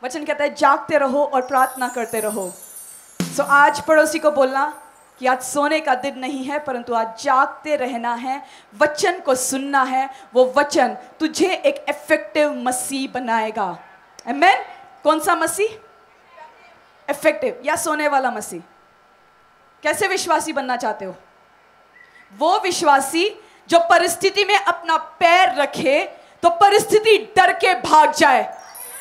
वचन कहता है जागते रहो और प्रार्थना करते रहो। सो आज पड़ोसी को बोलना कि आज सोने का दिन नहीं है, परंतु आज जागते रहना है, वचन को सुनना है। वो वचन तुझे एक इफेक्टिव मसीह बनाएगा। आमीन। कौन सा मसीह? इफेक्टिव या सोने वाला मसीह? कैसे विश्वासी बनना चाहते हो? वो विश्वासी जो परिस्थिति में अपना पैर रखे तो परिस्थिति डर के भाग जाए।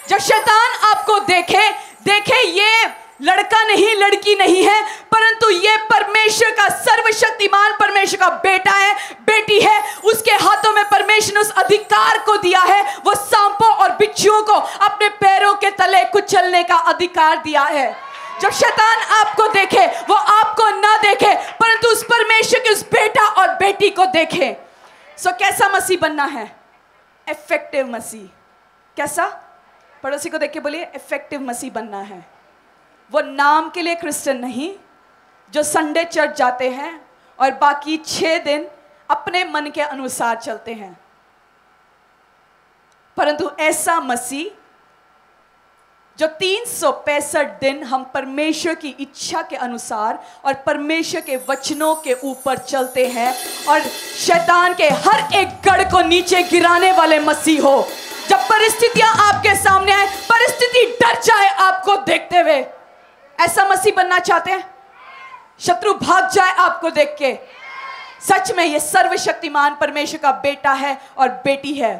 जब शैतान आपको देखे ये लड़का नहीं, लड़की नहीं है, परंतु ये परमेश्वर का सर्वशक्तिमान परमेश्वर का बेटा है, बेटी है, उसके हाथों में परमेश्वर ने उस अधिकार को दिया है, वो सांपों और बिच्छुओं को अपने पैरों के तले कुचलने का अधिकार दिया है। जब शैतान आपको देखे, वो आपको ना देखे, परंतु उस परमेश्वर के उस बेटा और बेटी को देखे। सो कैसा मसीह बनना है? इफेक्टिव मसीह। कैसा? पड़ोसी को देख के बोलिए, इफेक्टिव मसीह बनना है। वो नाम के लिए क्रिश्चियन नहीं, जो संडे चर्च जाते हैं और बाकी 6 दिन अपने मन के अनुसार चलते हैं, परंतु ऐसा मसीह जो 365 दिन हम परमेश्वर की इच्छा के अनुसार और परमेश्वर के वचनों के ऊपर चलते हैं और शैतान के हर एक गढ़ को नीचे गिराने वाले मसीह हो। जब परिस्थितियां आपके सामने आए, परिस्थिति डर जाए आपको देखते हुए। ऐसा मसीह बनना चाहते हैं? शत्रु भाग जाए आपको देख के। सच में ये सर्वशक्तिमान परमेश्वर का बेटा है और बेटी है,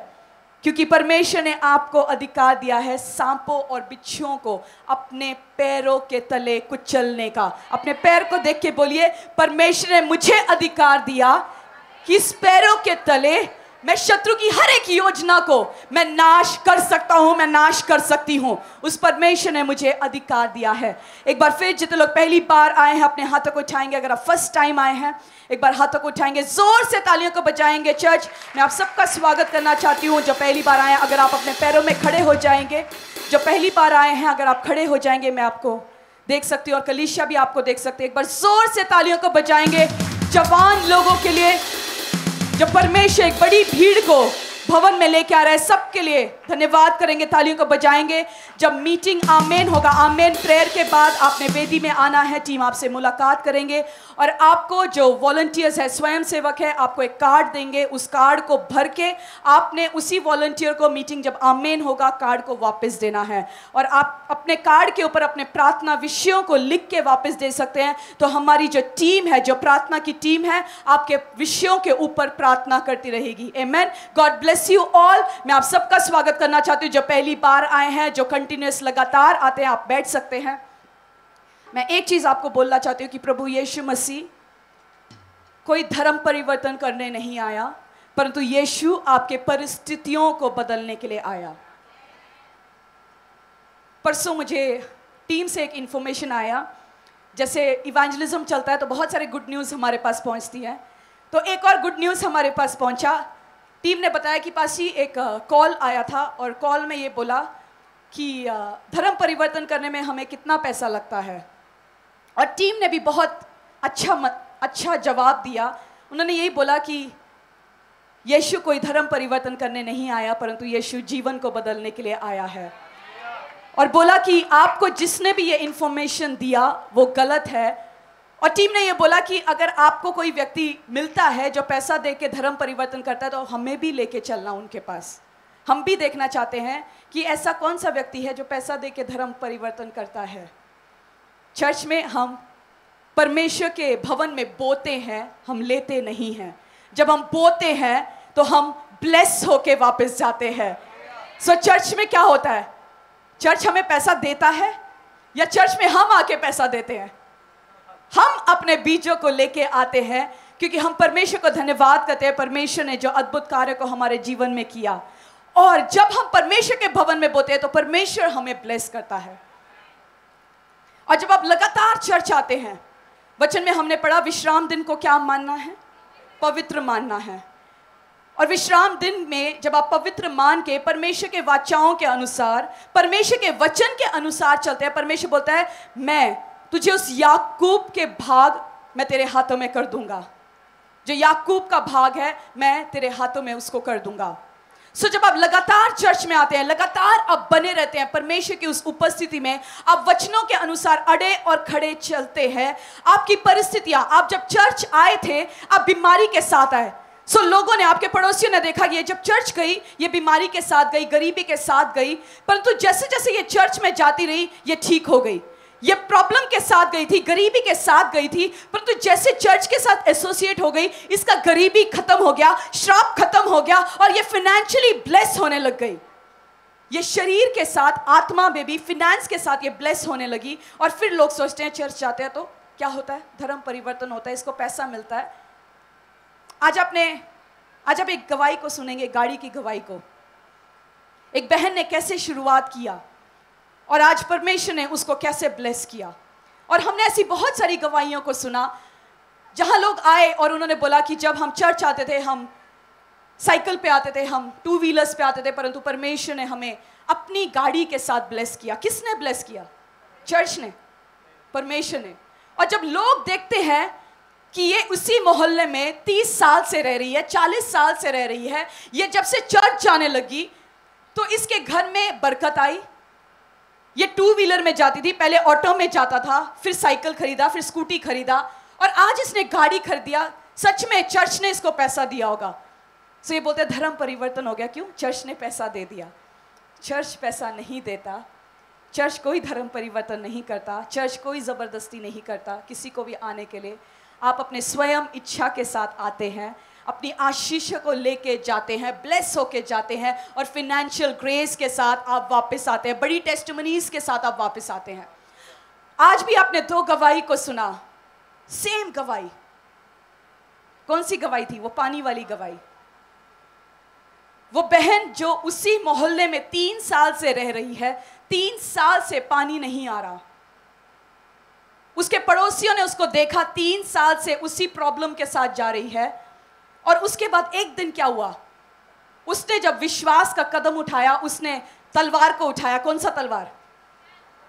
क्योंकि परमेश्वर ने आपको अधिकार दिया है सांपों और बिच्छुओं को अपने पैरों के तले कुचलने का। अपने पैर को देख के बोलिए, परमेश्वर ने मुझे अधिकार दिया कि इस पैरों के तले मैं शत्रु की हर एक योजना को मैं नाश कर सकता हूं, मैं नाश कर सकती हूं। उस परमेश्वर ने मुझे अधिकार दिया है। एक बार फिर जितने लोग पहली बार आए हैं अपने हाथों को उठाएंगे। अगर आप फर्स्ट टाइम आए हैं एक बार हाथों को उठाएंगे, जोर से तालियों को बजाएंगे। चर्च मैं आप सबका स्वागत करना चाहती हूं। जो पहली बार आए हैं, अगर आप अपने पैरों में खड़े हो जाएंगे। जो पहली बार आए हैं, अगर आप खड़े हो जाएंगे, मैं आपको देख सकती हूँ और कलीसिया भी आपको देख सकते हैं। एक बार जोर से तालियों को बजाएंगे जवान लोगों के लिए, जो परमेश्वर एक बड़ी भीड़ को भवन में लेके आ रहा है, सबके लिए धन्यवाद करेंगे, तालियों को बजाएंगे। जब मीटिंग आमेन होगा, आमेन प्रेयर के बाद आपने वेदी में आना है, टीम आपसे मुलाकात करेंगे और आपको जो वॉलंटियर्स है, स्वयं सेवक है, आपको एक कार्ड देंगे। उस कार्ड को भर के आपने उसी वॉलंटियर को मीटिंग जब आमेन होगा कार्ड को वापस देना है और आप अपने कार्ड के ऊपर अपने प्रार्थना विषयों को लिख के वापस दे सकते हैं। तो हमारी जो टीम है, जो प्रार्थना की टीम है, आपके विषयों के ऊपर प्रार्थना करती रहेगी। आमेन। God bless you all. मैं आप सबका स्वागत करना चाहती हूँ जो पहली बार आए हैं, जो कंटिन्यूअस लगातार आते हैं। आप बैठ सकते हैं। मैं एक चीज आपको बोलना चाहती हूँ कि प्रभु यीशु मसीह कोई धर्म परिवर्तन करने नहीं आया, परंतु यीशु आपके परिस्थितियों को बदलने के लिए आया। परसों मुझे टीम से एक इंफॉर्मेशन आया, जैसे इवेंजलिज्म चलता है तो बहुत सारे गुड न्यूज़ हमारे पास पहुंचती है, तो एक और गुड न्यूज़ हमारे पास पहुंचा। टीम ने बताया कि पासी एक कॉल आया था और कॉल में ये बोला कि धर्म परिवर्तन करने में हमें कितना पैसा लगता है, और टीम ने भी बहुत अच्छा जवाब दिया। उन्होंने यही बोला कि यीशु कोई धर्म परिवर्तन करने नहीं आया, परंतु यीशु जीवन को बदलने के लिए आया है। और बोला कि आपको जिसने भी ये इंफॉर्मेशन दिया वो गलत है। और टीम ने ये बोला कि अगर आपको कोई व्यक्ति मिलता है जो पैसा दे के धर्म परिवर्तन करता है, तो हमें भी लेके चलना उनके पास। हम भी देखना चाहते हैं कि ऐसा कौन सा व्यक्ति है जो पैसा दे के धर्म परिवर्तन करता है। चर्च में हम परमेश्वर के भवन में बोते हैं, हम लेते नहीं हैं। जब हम बोते हैं तो हम ब्लेस होके वापस जाते हैं। सो चर्च में क्या होता है? चर्च हमें पैसा देता है या चर्च में हम आके पैसा देते हैं? हम अपने बीजों को लेके आते हैं, क्योंकि हम परमेश्वर को धन्यवाद करते हैं, परमेश्वर ने जो अद्भुत कार्य को हमारे जीवन में किया। और जब हम परमेश्वर के भवन में बोते हैं तो परमेश्वर हमें ब्लेस करता है। और जब आप लगातार चर्च आते हैं, वचन में हमने पढ़ा विश्राम दिन को क्या मानना है? पवित्र मानना है। और विश्राम दिन में जब आप पवित्र मान के परमेश्वर के वाचाओं के अनुसार, परमेश्वर के वचन के अनुसार चलते हैं, परमेश्वर बोलता है मैं तुझे उस याकूब के भाग मैं तेरे हाथों में कर दूंगा। जो याकूब का भाग है मैं तेरे हाथों में उसको कर दूंगा। सो जब आप लगातार चर्च में आते हैं, लगातार आप बने रहते हैं परमेश्वर की उस उपस्थिति में, आप वचनों के अनुसार अड़े और खड़े चलते हैं, आपकी परिस्थितियां, आप जब चर्च आए थे आप बीमारी के साथ आए। सो लोगों ने, आपके पड़ोसियों ने देखा कि ये जब चर्च गई ये बीमारी के साथ गई, गरीबी के साथ गई, परंतु जैसे जैसे ये चर्च में जाती रही ये ठीक हो गई। ये प्रॉब्लम के साथ गई थी, गरीबी के साथ गई थी, परंतु जैसे चर्च के साथ एसोसिएट हो गई इसका गरीबी खत्म हो गया, श्राप खत्म हो गया और ये फाइनेंशियली ब्लेस होने लग गई। ये शरीर के साथ, आत्मा में भी, फिनेंस के साथ ये ब्लेस होने लगी। और फिर लोग सोचते हैं चर्च जाते हैं तो क्या होता है, धर्म परिवर्तन होता है, इसको पैसा मिलता है। आज आप एक गवाही को सुनेंगे, गाड़ी की गवाही को। एक बहन ने कैसे शुरुआत किया और आज परमेश्वर ने उसको कैसे ब्लेस किया। और हमने ऐसी बहुत सारी गवाहियों को सुना जहां लोग आए और उन्होंने बोला कि जब हम चर्च आते थे हम साइकिल पे आते थे, हम टू व्हीलर्स पे आते थे, परंतु परमेश्वर ने हमें अपनी गाड़ी के साथ ब्लेस किया। किसने ब्लेस किया? चर्च ने, परमेश्वर ने। और जब लोग देखते हैं कि ये उसी मोहल्ले में 30 साल से रह रही है, 40 साल से रह रही है, ये जब से चर्च जाने लगी तो इसके घर में बरकत आई। ये टू व्हीलर में जाती थी, पहले ऑटो में जाता था, फिर साइकिल खरीदा, फिर स्कूटी खरीदा और आज इसने गाड़ी खरीदिया। सच में चर्च ने इसको पैसा दिया होगा। सो ये बोलते धर्म परिवर्तन हो गया, क्यों? चर्च ने पैसा दे दिया। चर्च पैसा नहीं देता, चर्च कोई धर्म परिवर्तन नहीं करता, चर्च कोई ज़बरदस्ती नहीं करता किसी को भी आने के लिए। आप अपने स्वयं इच्छा के साथ आते हैं, अपनी आशीष को लेके जाते हैं, ब्लेस होके जाते हैं और फिनेंशियल ग्रेस के साथ आप वापस आते हैं, बड़ी टेस्टिमनीज के साथ आप वापस आते हैं। आज भी आपने 2 गवाही को सुना, सेम गवाही। कौन सी गवाही थी? वो पानी वाली गवाही। वो बहन जो उसी मोहल्ले में 3 साल से रह रही है, 3 साल से पानी नहीं आ रहा। उसके पड़ोसियों ने उसको देखा 3 साल से उसी प्रॉब्लम के साथ जा रही है। और उसके बाद एक दिन क्या हुआ, उसने जब विश्वास का कदम उठाया, उसने तलवार को उठाया। कौन सा तलवार?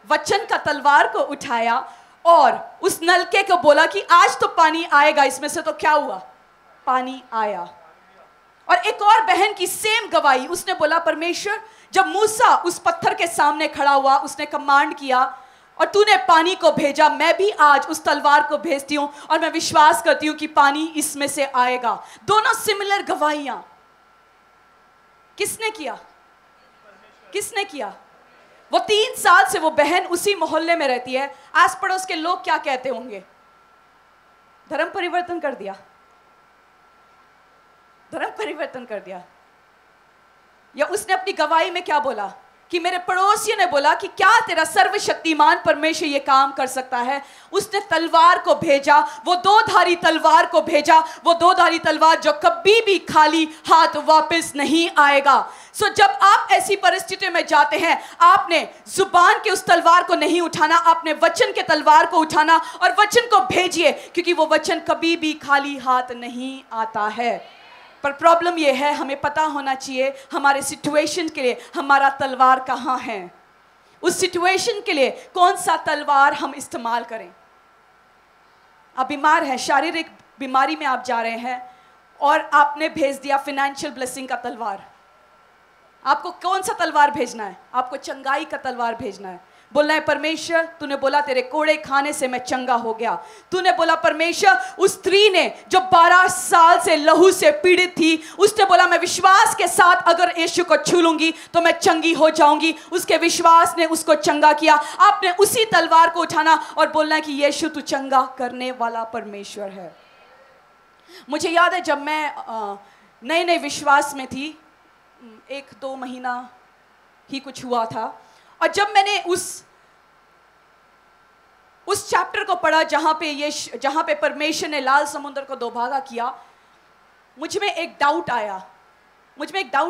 वचन का तलवार को उठाया और उस नलके को बोला कि आज तो पानी आएगा इसमें से। तो क्या हुआ? पानी आया। और एक और बहन की सेम गवाही, उसने बोला परमेश्वर जब मूसा उस पत्थर के सामने खड़ा हुआ, उसने कमांड किया और तूने पानी को भेजा, मैं भी आज उस तलवार को भेजती हूं और मैं विश्वास करती हूं कि पानी इसमें से आएगा। दोनों सिमिलर गवाहियां। किसने किया? किसने किया? वो 3 साल से वो बहन उसी मोहल्ले में रहती है। आस पड़ोस के लोग क्या कहते होंगे? धर्म परिवर्तन कर दिया, धर्म परिवर्तन कर दिया। या उसने अपनी गवाही में क्या बोला कि मेरे पड़ोसियों ने बोला कि क्या तेरा सर्वशक्तिमान परमेश्वर ये काम कर सकता है। उसने तलवार को भेजा, वो 2-धारी तलवार को भेजा, वो 2-धारी तलवार जो कभी भी खाली हाथ वापस नहीं आएगा। सो जब आप ऐसी परिस्थितियों में जाते हैं, आपने जुबान के उस तलवार को नहीं उठाना, आपने वचन के तलवार को उठाना और वचन को भेजिए, क्योंकि वो वचन कभी भी खाली हाथ नहीं आता है। पर प्रॉब्लम यह है, हमें पता होना चाहिए हमारे सिचुएशन के लिए हमारा तलवार कहाँ है, उस सिचुएशन के लिए कौन सा तलवार हम इस्तेमाल करें। आप बीमार हैं, शारीरिक बीमारी में आप जा रहे हैं और आपने भेज दिया फाइनेंशियल ब्लेसिंग का तलवार। आपको कौन सा तलवार भेजना है? आपको चंगाई का तलवार भेजना है। बोलना है परमेश्वर तूने बोला तेरे कोड़े खाने से मैं चंगा हो गया। तूने बोला परमेश्वर उस स्त्री ने जो 12 साल से लहू से पीड़ित थी, उसने बोला मैं विश्वास के साथ अगर यीशु को छू लूंगी तो मैं चंगी हो जाऊंगी। उसके विश्वास ने उसको चंगा किया। आपने उसी तलवार को उठाना और बोलना है कि यीशु तू चंगा करने वाला परमेश्वर है। मुझे याद है जब मैं नए नए विश्वास में थी, 1-2 महीना ही कुछ हुआ था, और जब मैंने उस चैप्टर को पढ़ा जहां पे परमेश्वर ने लाल समुद्र को 2 भागा किया, मुझ में एक डाउट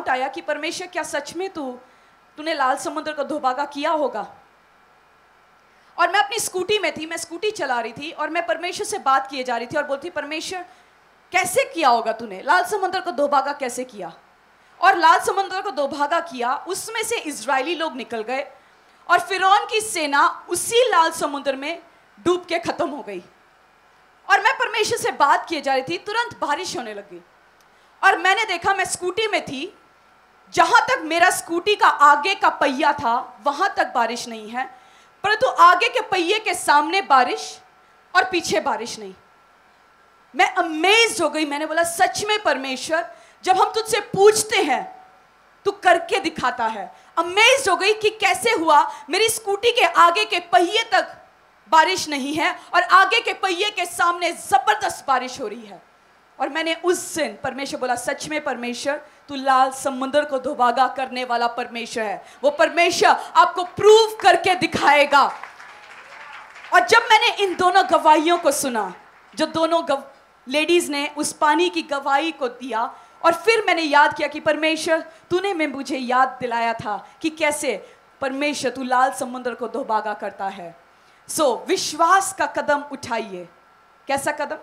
आया कि परमेश्वर क्या सच में तूने लाल समुद्र को 2 भागा किया होगा। और मैं अपनी स्कूटी में थी, मैं स्कूटी चला रही थी और मैं परमेश्वर से बात किए जा रही थी और बोलती परमेश्वर कैसे किया होगा तूने, लाल समुद्र को 2 भागा कैसे किया। और लाल समुद्र को 2 भागा किया, उसमें से इजरायली लोग निकल गए और फिरौन की सेना उसी लाल समुद्र में डूब के खत्म हो गई। और मैं परमेश्वर से बात किए जा रही थी, तुरंत बारिश होने लगी और मैंने देखा, मैं स्कूटी में थी, जहां तक मेरा स्कूटी का आगे का पहिया था वहां तक बारिश नहीं है, परंतु आगे के पहिए के सामने बारिश और पीछे बारिश नहीं। मैं अमेज्ड हो गई। मैंने बोला सच में परमेश्वर, जब हम तुझसे पूछते हैं तू करके दिखाता है। अमेज्ड हो गई कि कैसे हुआ, मेरी स्कूटी के आगे के पहिए तक बारिश नहीं है और आगे के पहिए के सामने जबरदस्त बारिश हो रही है। और मैंने उस दिन परमेश्वर बोला, सच में परमेश्वर तू लाल समुद्र को दुभागा करने वाला परमेश्वर है। वो परमेश्वर आपको प्रूव करके दिखाएगा। और जब मैंने इन दोनों गवाहियों को सुना, जो दोनों लेडीज ने उस पानी की गवाही को दिया, और फिर मैंने याद किया कि परमेश्वर तूने मैं मुझे याद दिलाया था कि कैसे परमेश्वर तू लाल समुद्र को दुभागा करता है। विश्वास का कदम उठाइए। कैसा कदम?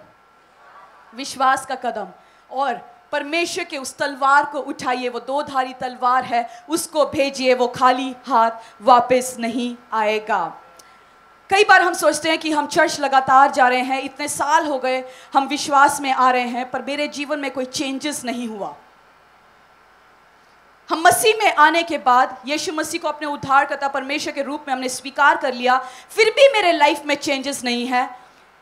विश्वास का कदम। और परमेश्वर के उस तलवार को उठाइए, वो दो धारी तलवार है, उसको भेजिए, वो खाली हाथ वापस नहीं आएगा। कई बार हम सोचते हैं कि हम चर्च लगातार जा रहे हैं, इतने साल हो गए हम विश्वास में आ रहे हैं, पर मेरे जीवन में कोई चेंजेस नहीं हुआ। हम मसीह में आने के बाद यीशु मसीह को अपने उद्धारकर्ता परमेश्वर के रूप में हमने स्वीकार कर लिया, फिर भी मेरे लाइफ में चेंजेस नहीं है।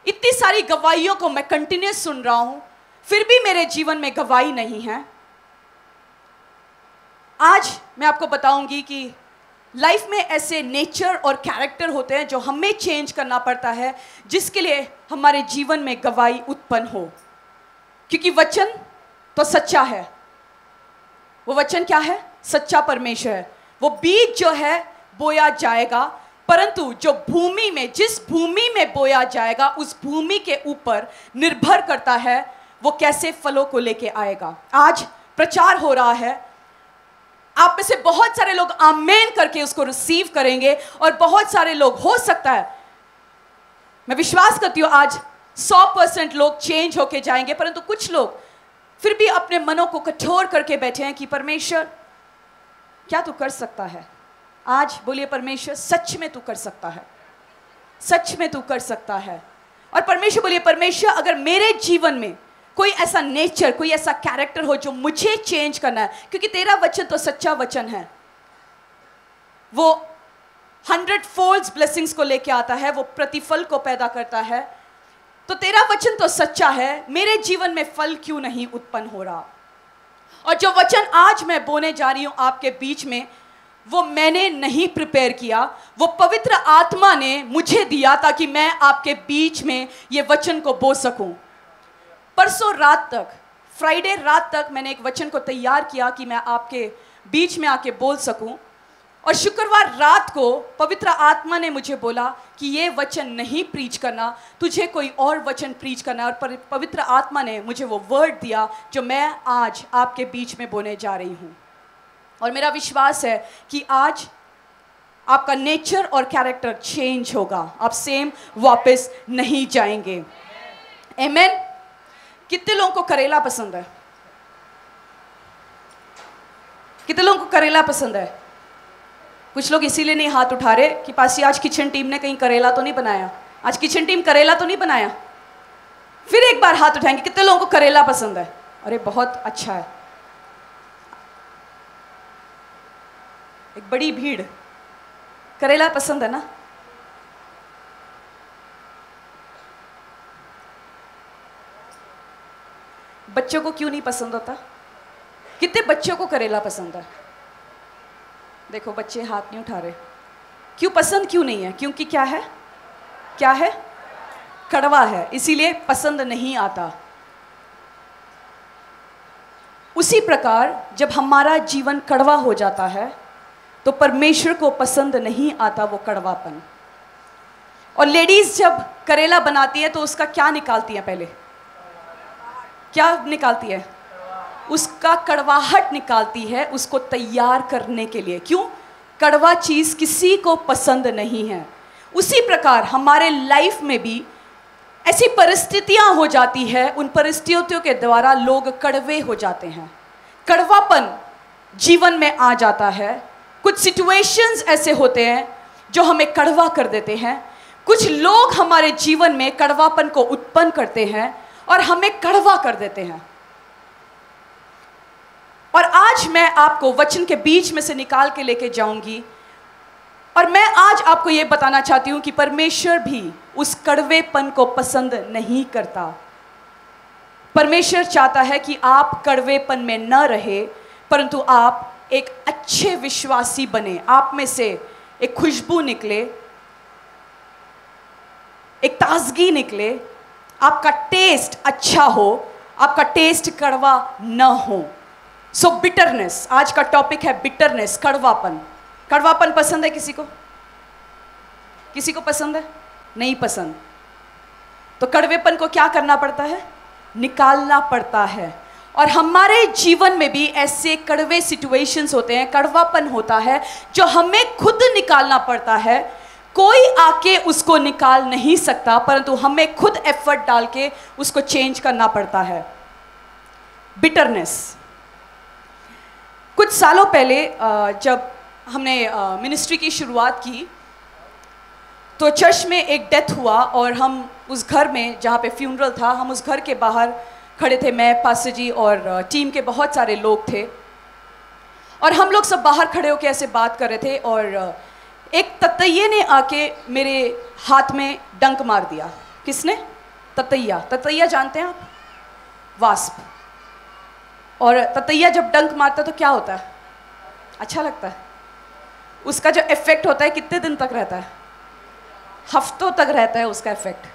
इतनी सारी गवाहियों को मैं कंटिन्यूस सुन रहा हूं, फिर भी मेरे जीवन में गवाही नहीं है। आज मैं आपको बताऊंगी कि लाइफ में ऐसे नेचर और कैरेक्टर होते हैं जो हमें चेंज करना पड़ता है, जिसके लिए हमारे जीवन में गवाही उत्पन्न हो। क्योंकि वचन तो सच्चा है। वो वचन क्या है? सच्चा परमेश्वर है। वो बीज जो है बोया जाएगा, परंतु जो भूमि में, जिस भूमि में बोया जाएगा, उस भूमि के ऊपर निर्भर करता है वो कैसे फलों को लेके आएगा। आज प्रचार हो रहा है, आप में से बहुत सारे लोग आमेन करके उसको रिसीव करेंगे, और बहुत सारे लोग, हो सकता है, मैं विश्वास करती हूँ आज 100% लोग चेंज होके जाएंगे, परंतु कुछ लोग फिर भी अपने मनों को कठोर करके बैठे हैं कि परमेश्वर क्या तू कर सकता है। आज बोलिए, परमेश्वर सच में तू कर सकता है, सच में तू कर सकता है। और परमेश्वर बोलिए, परमेश्वर अगर मेरे जीवन में कोई ऐसा नेचर, कोई ऐसा कैरेक्टर हो जो मुझे चेंज करना है, क्योंकि तेरा वचन तो सच्चा वचन है, वो 100 फोल्ड्स ब्लेसिंग्स को लेके आता है, वो प्रतिफल को पैदा करता है। तो तेरा वचन तो सच्चा है, मेरे जीवन में फल क्यों नहीं उत्पन्न हो रहा? और जो वचन आज मैं बोने जा रही हूं आपके बीच में, वो मैंने नहीं प्रिपेयर किया, वो पवित्र आत्मा ने मुझे दिया ताकि मैं आपके बीच में ये वचन को बोल सकूं। परसों रात तक, फ्राइडे रात तक मैंने एक वचन को तैयार किया कि मैं आपके बीच में आके बोल सकूं, और शुक्रवार रात को पवित्र आत्मा ने मुझे बोला कि ये वचन नहीं प्रीच करना, तुझे कोई और वचन प्रीच करना है। और पवित्र आत्मा ने मुझे वो वर्ड दिया जो मैं आज आपके बीच में बोलने जा रही हूँ। और मेरा विश्वास है कि आज आपका नेचर और कैरेक्टर चेंज होगा, आप सेम वापस नहीं जाएंगे। आमीन। कितने लोगों को करेला पसंद है? कितने लोगों को करेला पसंद है? कुछ लोग इसीलिए नहीं हाथ उठा रहे कि पासी आज किचन टीम ने कहीं करेला तो नहीं बनाया, आज किचन टीम करेला तो नहीं बनाया। फिर एक बार हाथ उठाएंगे, कितने लोगों को करेला पसंद है? अरे बहुत अच्छा है, एक बड़ी भीड़। करेला पसंद है ना? बच्चों को क्यों नहीं पसंद होता? कितने बच्चों को करेला पसंद है? देखो बच्चे हाथ नहीं उठा रहे। क्यों पसंद क्यों नहीं है? क्योंकि क्या है? क्या है? कड़वा है, इसीलिए पसंद नहीं आता। उसी प्रकार जब हमारा जीवन कड़वा हो जाता है तो परमेश्वर को पसंद नहीं आता वो कड़वापन। और लेडीज जब करेला बनाती है तो उसका क्या निकालती है? पहले क्या निकालती है? उसका कड़वाहट निकालती है, उसको तैयार करने के लिए। क्यों? कड़वा चीज किसी को पसंद नहीं है। उसी प्रकार हमारे लाइफ में भी ऐसी परिस्थितियां हो जाती है, उन परिस्थितियों के द्वारा लोग कड़वे हो जाते हैं, कड़वापन जीवन में आ जाता है। कुछ सिचुएशंस ऐसे होते हैं जो हमें कड़वा कर देते हैं। कुछ लोग हमारे जीवन में कड़वापन को उत्पन्न करते हैं और हमें कड़वा कर देते हैं। और आज मैं आपको वचन के बीच में से निकाल के लेके जाऊंगी और मैं आज आपको ये बताना चाहती हूँ कि परमेश्वर भी उस कड़वेपन को पसंद नहीं करता। परमेश्वर चाहता है कि आप कड़वेपन में न रहे, परंतु आप एक अच्छे विश्वासी बने, आप में से एक खुशबू निकले, एक ताजगी निकले, आपका टेस्ट अच्छा हो, आपका टेस्ट कड़वा न हो। सो बिटरनेस, आज का टॉपिक है बिटरनेस, कड़वापन। कड़वापन पसंद है किसी को? किसी को पसंद है? नहीं पसंद। तो कड़वेपन को क्या करना पड़ता है? निकालना पड़ता है। और हमारे जीवन में भी ऐसे कड़वे सिचुएशंस होते हैं, कड़वापन होता है जो हमें खुद निकालना पड़ता है। कोई आके उसको निकाल नहीं सकता, परंतु हमें खुद एफर्ट डाल के उसको चेंज करना पड़ता है। बिटरनेस। कुछ सालों पहले जब हमने मिनिस्ट्री की शुरुआत की तो चर्च में एक डेथ हुआ और हम उस घर में, जहाँ पे फ्यूनरल था, हम उस घर के बाहर खड़े थे, मैं, पास्टर जी और टीम के बहुत सारे लोग थे। और हम लोग सब बाहर खड़े होकर ऐसे बात कर रहे थे और एक ततैये ने आके मेरे हाथ में डंक मार दिया। किसने? ततैया। ततैया जानते हैं आप? वास्प। और ततैया जब डंक मारता है तो क्या होता है? अच्छा लगता है। उसका जो इफेक्ट होता है कितने दिन तक रहता है? हफ्तों तक रहता है उसका इफेक्ट।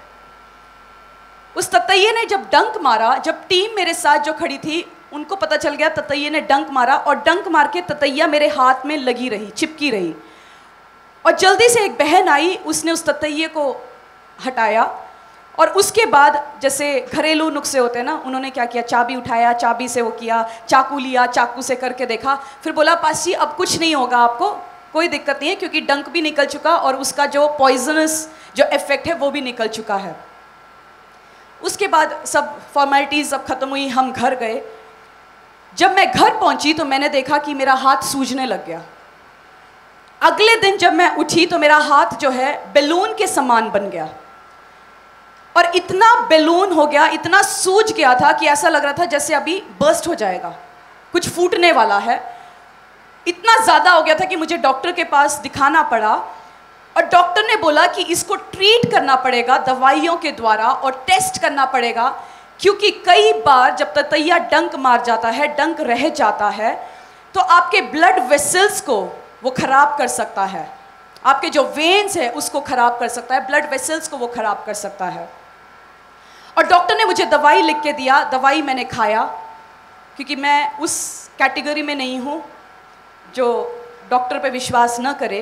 उस ततैये ने जब डंक मारा, जब टीम मेरे साथ जो खड़ी थी उनको पता चल गया ततैये ने डंक मारा, और डंक मार के ततैया मेरे हाथ में लगी रही, चिपकी रही। और जल्दी से एक बहन आई, उसने उस ततैये को हटाया और उसके बाद जैसे घरेलू नुस्खे होते हैं ना, उन्होंने क्या किया, चाबी उठाया, चाबी से वो किया, चाकू लिया, चाकू से करके देखा, फिर बोला पास जी अब कुछ नहीं होगा, आपको कोई दिक्कत नहीं है, क्योंकि डंक भी निकल चुका और उसका जो पॉइजनस जो इफेक्ट है वो भी निकल चुका है। उसके बाद सब फॉर्मेलिटीज सब खत्म हुई, हम घर गए। जब मैं घर पहुंची तो मैंने देखा कि मेरा हाथ सूजने लग गया। अगले दिन जब मैं उठी तो मेरा हाथ जो है बैलून के समान बन गया, और इतना बैलून हो गया, इतना सूज गया था कि ऐसा लग रहा था जैसे अभी बर्स्ट हो जाएगा, कुछ फूटने वाला है। इतना ज़्यादा हो गया था कि मुझे डॉक्टर के पास दिखाना पड़ा, और डॉक्टर ने बोला कि इसको ट्रीट करना पड़ेगा दवाइयों के द्वारा और टेस्ट करना पड़ेगा, क्योंकि कई बार जब ततैया डंक मार जाता है, डंक रह जाता है, तो आपके ब्लड वेसल्स को वो खराब कर सकता है, आपके जो वेन्स है उसको खराब कर सकता है, ब्लड वेसल्स को वो खराब कर सकता है। और डॉक्टर ने मुझे दवाई लिख के दिया, दवाई मैंने खाया, क्योंकि मैं उस कैटेगरी में नहीं हूँ जो डॉक्टर पे विश्वास न करे,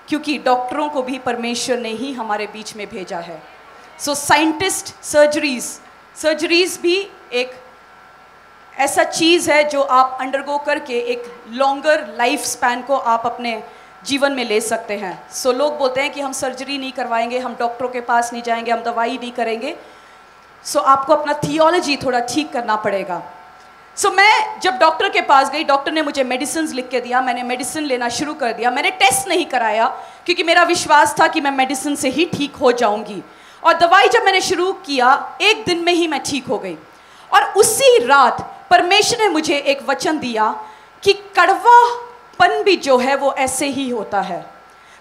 क्योंकि डॉक्टरों को भी परमेश्वर ने ही हमारे बीच में भेजा है। सो साइंटिस्ट, सर्जरीज भी एक ऐसा चीज़ है जो आप अंडरगो करके एक लॉन्गर लाइफ स्पैन को आप अपने जीवन में ले सकते हैं। सो लोग बोलते हैं कि हम सर्जरी नहीं करवाएंगे, हम डॉक्टरों के पास नहीं जाएंगे, हम दवाई नहीं करेंगे। सो आपको अपना थियोलॉजी थोड़ा ठीक करना पड़ेगा। सो मैं जब डॉक्टर के पास गई, डॉक्टर ने मुझे मेडिसिन लिख के दिया, मैंने मेडिसिन लेना शुरू कर दिया। मैंने टेस्ट नहीं कराया क्योंकि मेरा विश्वास था कि मैं मेडिसिन से ही ठीक हो जाऊंगी। और दवाई जब मैंने शुरू किया, एक दिन में ही मैं ठीक हो गई। और उसी रात परमेश्वर ने मुझे एक वचन दिया कि कड़वापन भी जो है वो ऐसे ही होता है।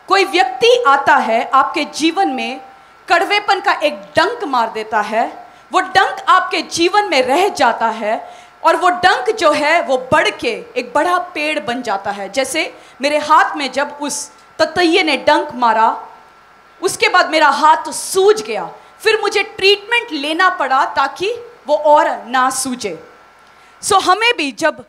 कोई व्यक्ति आता है आपके जीवन में, कड़वेपन का एक डंक मार देता है, वो डंक आपके जीवन में रह जाता है, और वो डंक जो है वो बढ़ के एक बड़ा पेड़ बन जाता है। जैसे मेरे हाथ में जब उस ततैये ने डंक मारा, उसके बाद मेरा हाथ सूज गया, फिर मुझे ट्रीटमेंट लेना पड़ा ताकि वो और ना सूजे। सो हमें भी जब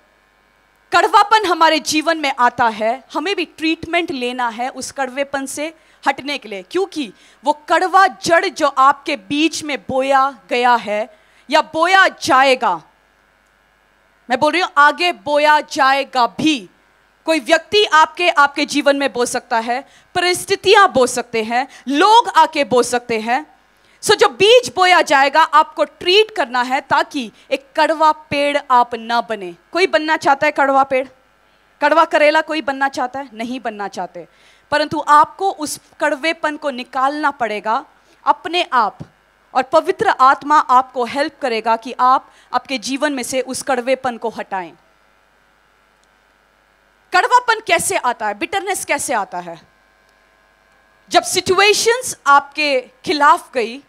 कड़वापन हमारे जीवन में आता है, हमें भी ट्रीटमेंट लेना है उस कड़वेपन से हटने के लिए, क्योंकि वो कड़वा जड़ जो आपके बीच में बोया गया है या बोया जाएगा, मैं बोल रही हूं आगे बोया जाएगा भी। कोई व्यक्ति आपके जीवन में बो सकता है, परिस्थितियां बो सकते हैं, लोग आके बो सकते हैं। सो जो बीज बोया जाएगा आपको ट्रीट करना है ताकि एक कड़वा पेड़ आप ना बने। कोई बनना चाहता है कड़वा पेड़? कड़वा करेला कोई बनना चाहता है? नहीं बनना चाहते, परंतु आपको उस कड़वेपन को निकालना पड़ेगा अपने आप, और पवित्र आत्मा आपको हेल्प करेगा कि आप आपके जीवन में से उस कड़वेपन को हटाएं। कड़वापन कैसे आता है, बिटरनेस कैसे आता है? जब सिचुएशंस आपके खिलाफ गई,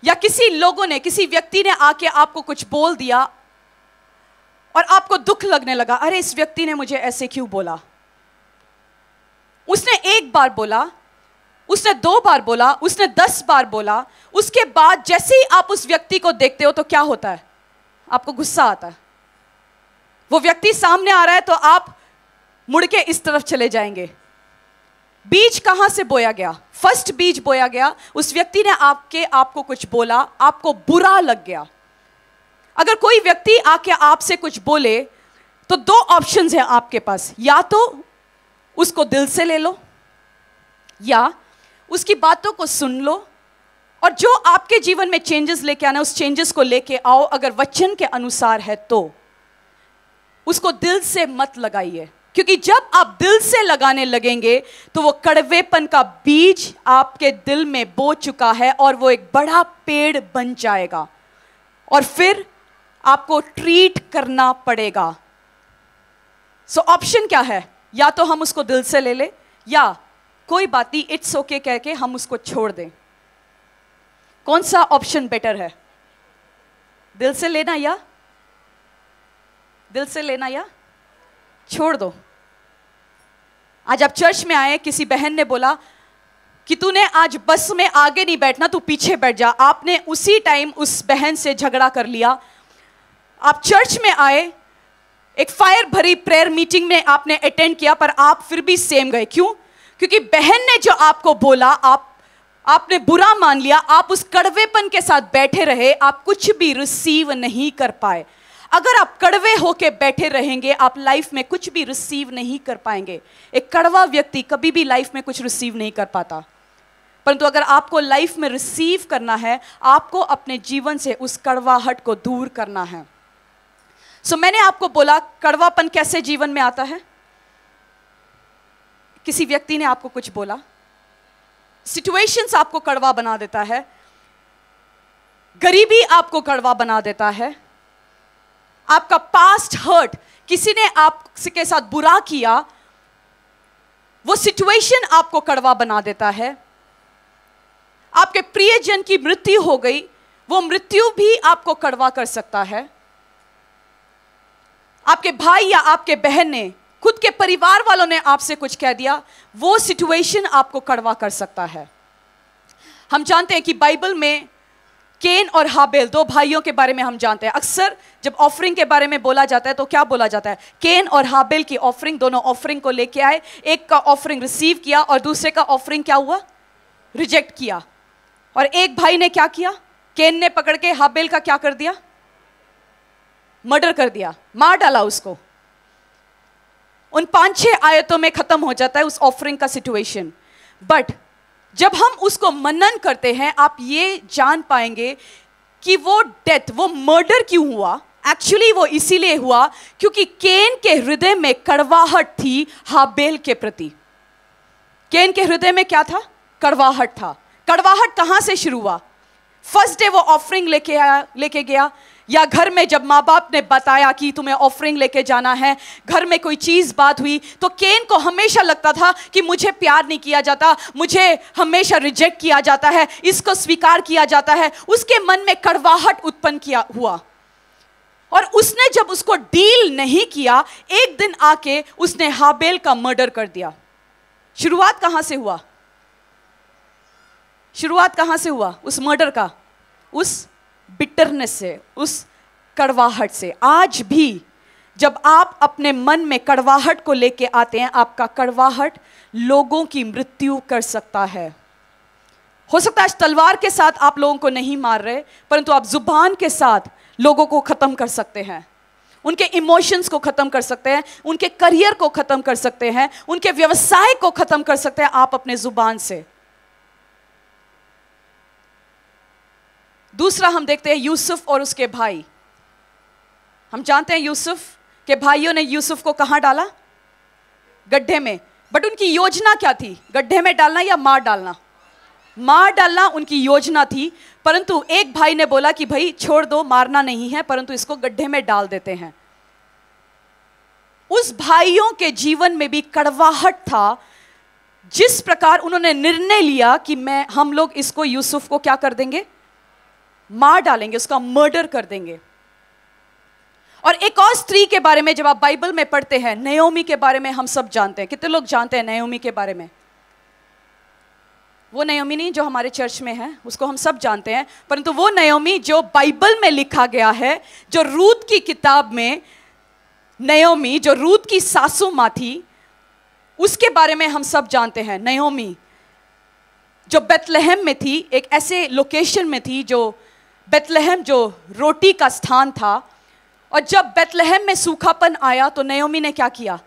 या किसी लोगों ने, किसी व्यक्ति ने आके आपको कुछ बोल दिया और आपको दुख लगने लगा, अरे इस व्यक्ति ने मुझे ऐसे क्यों बोला। उसने एक बार बोला, उसने 2 बार बोला, उसने 10 बार बोला। उसके बाद जैसे ही आप उस व्यक्ति को देखते हो तो क्या होता है? आपको गुस्सा आता है। वो व्यक्ति सामने आ रहा है तो आप मुड़ के इस तरफ चले जाएंगे। बीज कहां से बोया गया? फर्स्ट बीज बोया गया, उस व्यक्ति ने आपको कुछ बोला, आपको बुरा लग गया। अगर कोई व्यक्ति आके आपसे कुछ बोले तो 2 ऑप्शंस हैं आपके पास, या तो उसको दिल से ले लो, या उसकी बातों को सुन लो और जो आपके जीवन में चेंजेस लेके आना, उस चेंजेस को लेके आओ। अगर वचन के अनुसार है तो उसको दिल से मत लगाइए, क्योंकि जब आप दिल से लगाने लगेंगे तो वो कड़वेपन का बीज आपके दिल में बो चुका है और वो एक बड़ा पेड़ बन जाएगा और फिर आपको ट्रीट करना पड़ेगा। सो ऑप्शन क्या है? या तो हम उसको दिल से ले ले, या कोई बात नहीं, इट्स ओके कह के हम उसको छोड़ दें। कौन सा ऑप्शन बेटर है? दिल से लेना या छोड़ दो? आज आप चर्च में आए, किसी बहन ने बोला कि तूने आज बस में आगे नहीं बैठना, तू पीछे बैठ जा। आपने उसी टाइम उस बहन से झगड़ा कर लिया। आप चर्च में आए, एक फायर भरी प्रेयर मीटिंग में आपने अटेंड किया, पर आप फिर भी सेम गए। क्यों? क्योंकि बहन ने जो आपको बोला आपने बुरा मान लिया, आप उस कड़वेपन के साथ बैठे रहे, आप कुछ भी रिसीव नहीं कर पाए। अगर आप कड़वे होके बैठे रहेंगे, आप लाइफ में कुछ भी रिसीव नहीं कर पाएंगे। एक कड़वा व्यक्ति कभी भी लाइफ में कुछ रिसीव नहीं कर पाता। परंतु अगर आपको लाइफ में रिसीव करना है, आपको अपने जीवन से उस कड़वाहट को दूर करना है। सो मैंने आपको बोला कड़वापन कैसे जीवन में आता है। किसी व्यक्ति ने आपको कुछ बोला, सिचुएशंस आपको कड़वा बना देता है, गरीबी आपको कड़वा बना देता है, आपका पास्ट हर्ट, किसी ने आपके साथ बुरा किया, वो सिचुएशन आपको कड़वा बना देता है। आपके प्रियजन की मृत्यु हो गई, वो मृत्यु भी आपको कड़वा कर सकता है। आपके भाई या आपके बहन ने, खुद के परिवार वालों ने आपसे कुछ कह दिया, वो सिचुएशन आपको कड़वा कर सकता है। हम जानते हैं कि बाइबल में केन और हाबेल 2 भाइयों के बारे में हम जानते हैं। अक्सर जब ऑफरिंग के बारे में बोला जाता है तो क्या बोला जाता है? केन और हाबेल की ऑफरिंग, दोनों ऑफरिंग को लेके आए, एक का ऑफरिंग रिसीव किया और दूसरे का ऑफरिंग क्या हुआ? रिजेक्ट किया। और एक भाई ने क्या किया? केन ने पकड़ के हाबेल का क्या कर दिया? मर्डर कर दिया, मार डाला उसको। उन 5-6 आयतों में खत्म हो जाता है उस ऑफरिंग का सिचुएशन। बट जब हम उसको मनन करते हैं, आप ये जान पाएंगे कि वो डेथ, वो मर्डर क्यों हुआ। एक्चुअली वो इसीलिए हुआ क्योंकि केन के हृदय में कड़वाहट थी हाबेल के प्रति। केन के हृदय में क्या था? कड़वाहट था। कड़वाहट कहां से शुरू हुआ? फर्स्ट डे वो ऑफरिंग लेके गया, या घर में जब माँ बाप ने बताया कि तुम्हें ऑफरिंग लेके जाना है, घर में कोई चीज बात हुई, तो केन को हमेशा लगता था कि मुझे प्यार नहीं किया जाता, मुझे हमेशा रिजेक्ट किया जाता है, इसको स्वीकार किया जाता है। उसके मन में कड़वाहट उत्पन्न हुआ और उसने जब उसको डील नहीं किया, एक दिन आके उसने हाबेल का मर्डर कर दिया। शुरुआत कहां से हुआ? शुरुआत कहां से हुआ उस मर्डर का? उस बिटरनेस से, उस कड़वाहट से। आज भी जब आप अपने मन में कड़वाहट को लेके आते हैं, आपका कड़वाहट लोगों की मृत्यु कर सकता है। हो सकता है आज तलवार के साथ आप लोगों को नहीं मार रहे, परंतु आप जुबान के साथ लोगों को खत्म कर सकते हैं, उनके इमोशंस को खत्म कर सकते हैं, उनके करियर को खत्म कर सकते हैं, उनके व्यवसाय को खत्म कर सकते हैं आप अपने जुबान से। दूसरा हम देखते हैं यूसुफ और उसके भाई। हम जानते हैं यूसुफ के भाइयों ने यूसुफ को कहां डाला? गड्ढे में। बट उनकी योजना क्या थी? गड्ढे में डालना या मार डालना? मार डालना उनकी योजना थी। परंतु एक भाई ने बोला कि भाई छोड़ दो, मारना नहीं है, परंतु इसको गड्ढे में डाल देते हैं। उस भाइयों के जीवन में भी कड़वाहट था, जिस प्रकार उन्होंने निर्णय लिया कि हम लोग इसको, यूसुफ को क्या कर देंगे, मार डालेंगे, उसका मर्डर कर देंगे। और एक और स्त्री के बारे में जब आप बाइबल में पढ़ते हैं, नयोमी के बारे में हम सब जानते हैं। कितने लोग जानते हैं नयोमी के बारे में? वो नयोमी नहीं जो हमारे चर्च में है, उसको हम सब जानते हैं, परंतु वो नयोमी जो बाइबल में लिखा गया है, जो रूत की किताब में नयोमी, जो रूत की सासू माँ थी, उसके बारे में हम सब जानते हैं। नयोमी जो बेतलहम में थी, एक ऐसे लोकेशन में थी जो बेतलहम जो रोटी का स्थान था। और जब बेतलहम में सूखापन आया तो नयोमी ने क्या किया?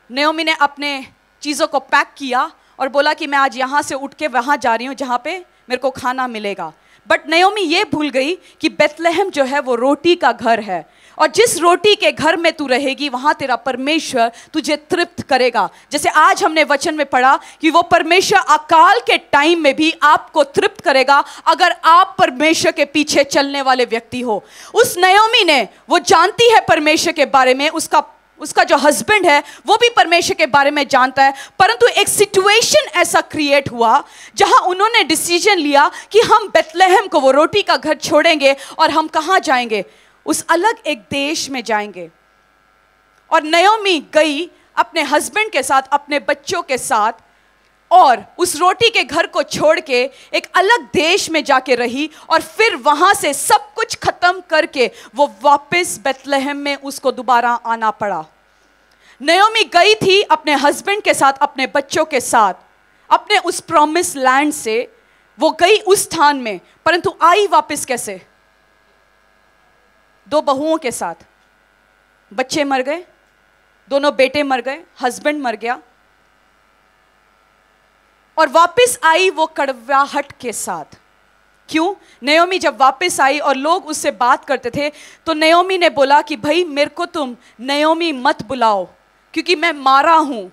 नयोमी ने अपने चीज़ों को पैक किया और बोला कि मैं आज यहाँ से उठ के वहाँ जा रही हूँ जहाँ पे मेरे को खाना मिलेगा। बट नयोमी ये भूल गई कि बेतलहम जो है वो रोटी का घर है, और जिस रोटी के घर में तू रहेगी वहाँ तेरा परमेश्वर तुझे तृप्त करेगा। जैसे आज हमने वचन में पढ़ा कि वो परमेश्वर अकाल के टाइम में भी आपको तृप्त करेगा अगर आप परमेश्वर के पीछे चलने वाले व्यक्ति हो। उस नयोमी ने, वो जानती है परमेश्वर के बारे में, उसका जो हस्बैंड है वो भी परमेश्वर के बारे में जानता है, परंतु एक सिचुएशन ऐसा क्रिएट हुआ जहां उन्होंने डिसीजन लिया कि हम बेतलहम को, वो रोटी का घर छोड़ेंगे और हम कहां जाएंगे? उस अलग एक देश में जाएंगे। और नयोमी गई अपने हस्बैंड के साथ, अपने बच्चों के साथ, और उस रोटी के घर को छोड़ के एक अलग देश में जाके रही, और फिर वहां से सब कुछ खत्म करके वो वापस बेतलहम में उसको दोबारा आना पड़ा। नयोमी गई थी अपने हस्बैंड के साथ, अपने बच्चों के साथ, अपने उस प्रॉमिस लैंड से वो गई उस स्थान में, परंतु आई वापस कैसे? 2 बहुओं के साथ। बच्चे मर गए, दोनों बेटे मर गए, हस्बैंड मर गया, और वापस आई वो कड़वाहट के साथ। क्यों? नयोमी जब वापस आई और लोग उससे बात करते थे तो नयोमी ने बोला कि भाई मेरे को तुम नयोमी मत बुलाओ, क्योंकि मैं मारा हूं,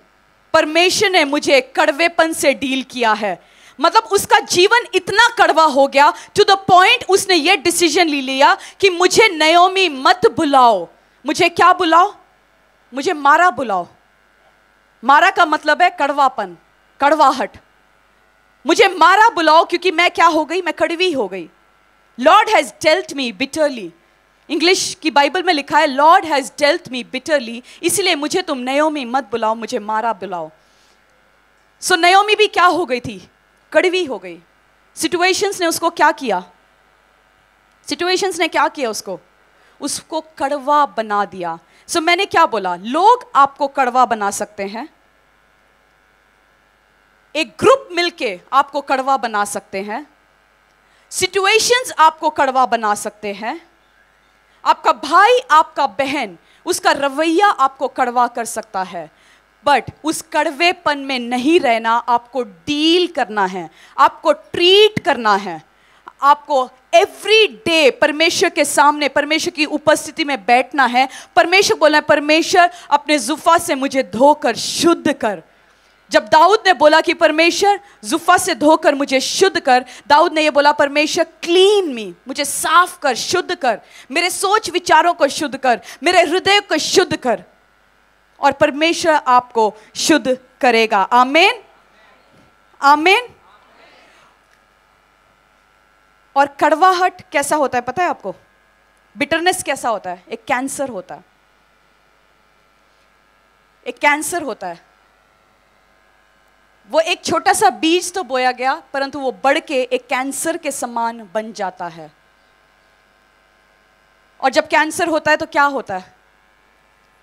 परमेश्वर ने मुझे कड़वेपन से डील किया है। मतलब उसका जीवन इतना कड़वा हो गया, टू द पॉइंट उसने ये डिसीजन ले लिया कि मुझे नयोमी मत बुलाओ, मुझे क्या बुलाओ? मुझे मारा बुलाओ। मारा का मतलब है कड़वापन, कड़वाहट। मुझे मारा बुलाओ क्योंकि मैं क्या हो गई? मैं कड़वी हो गई। Lord has dealt me bitterly. English की बाइबल में लिखा है Lord has dealt me bitterly, इसलिए मुझे तुम नयोमी मत बुलाओ, मुझे मारा बुलाओ। सो नयोमी भी क्या हो गई थी? कड़वी हो गई। सिचुएशंस ने उसको क्या किया? सिचुएशंस ने क्या किया? उसको कड़वा बना दिया। सो मैंने क्या बोला? लोग आपको कड़वा बना सकते हैं, एक ग्रुप मिलके आपको कड़वा बना सकते हैं, सिचुएशंस आपको कड़वा बना सकते हैं, आपका भाई, आपका बहन, उसका रवैया आपको कड़वा कर सकता है, बट उस कड़वेपन में नहीं रहना। आपको डील करना है, आपको ट्रीट करना है, आपको एवरी डे परमेश्वर के सामने, परमेश्वर की उपस्थिति में बैठना है। परमेश्वर बोला है, परमेश्वर अपने जुफा से मुझे धोकर शुद्ध कर। जब दाऊद ने बोला कि परमेश्वर जुफा से धोकर मुझे शुद्ध कर, दाऊद ने ये बोला परमेश्वर क्लीन मी, मुझे साफ कर, शुद्ध कर, मेरे सोच विचारों को शुद्ध कर, मेरे हृदय को शुद्ध कर, और परमेश्वर आपको शुद्ध करेगा। आमीन, आमीन। और कड़वाहट कैसा होता है पता है आपको? बिटरनेस कैसा होता है? एक कैंसर होता है, एक कैंसर होता है। वो एक छोटा सा बीज तो बोया गया, परंतु वो बढ़ के एक कैंसर के समान बन जाता है। और जब कैंसर होता है तो क्या होता है?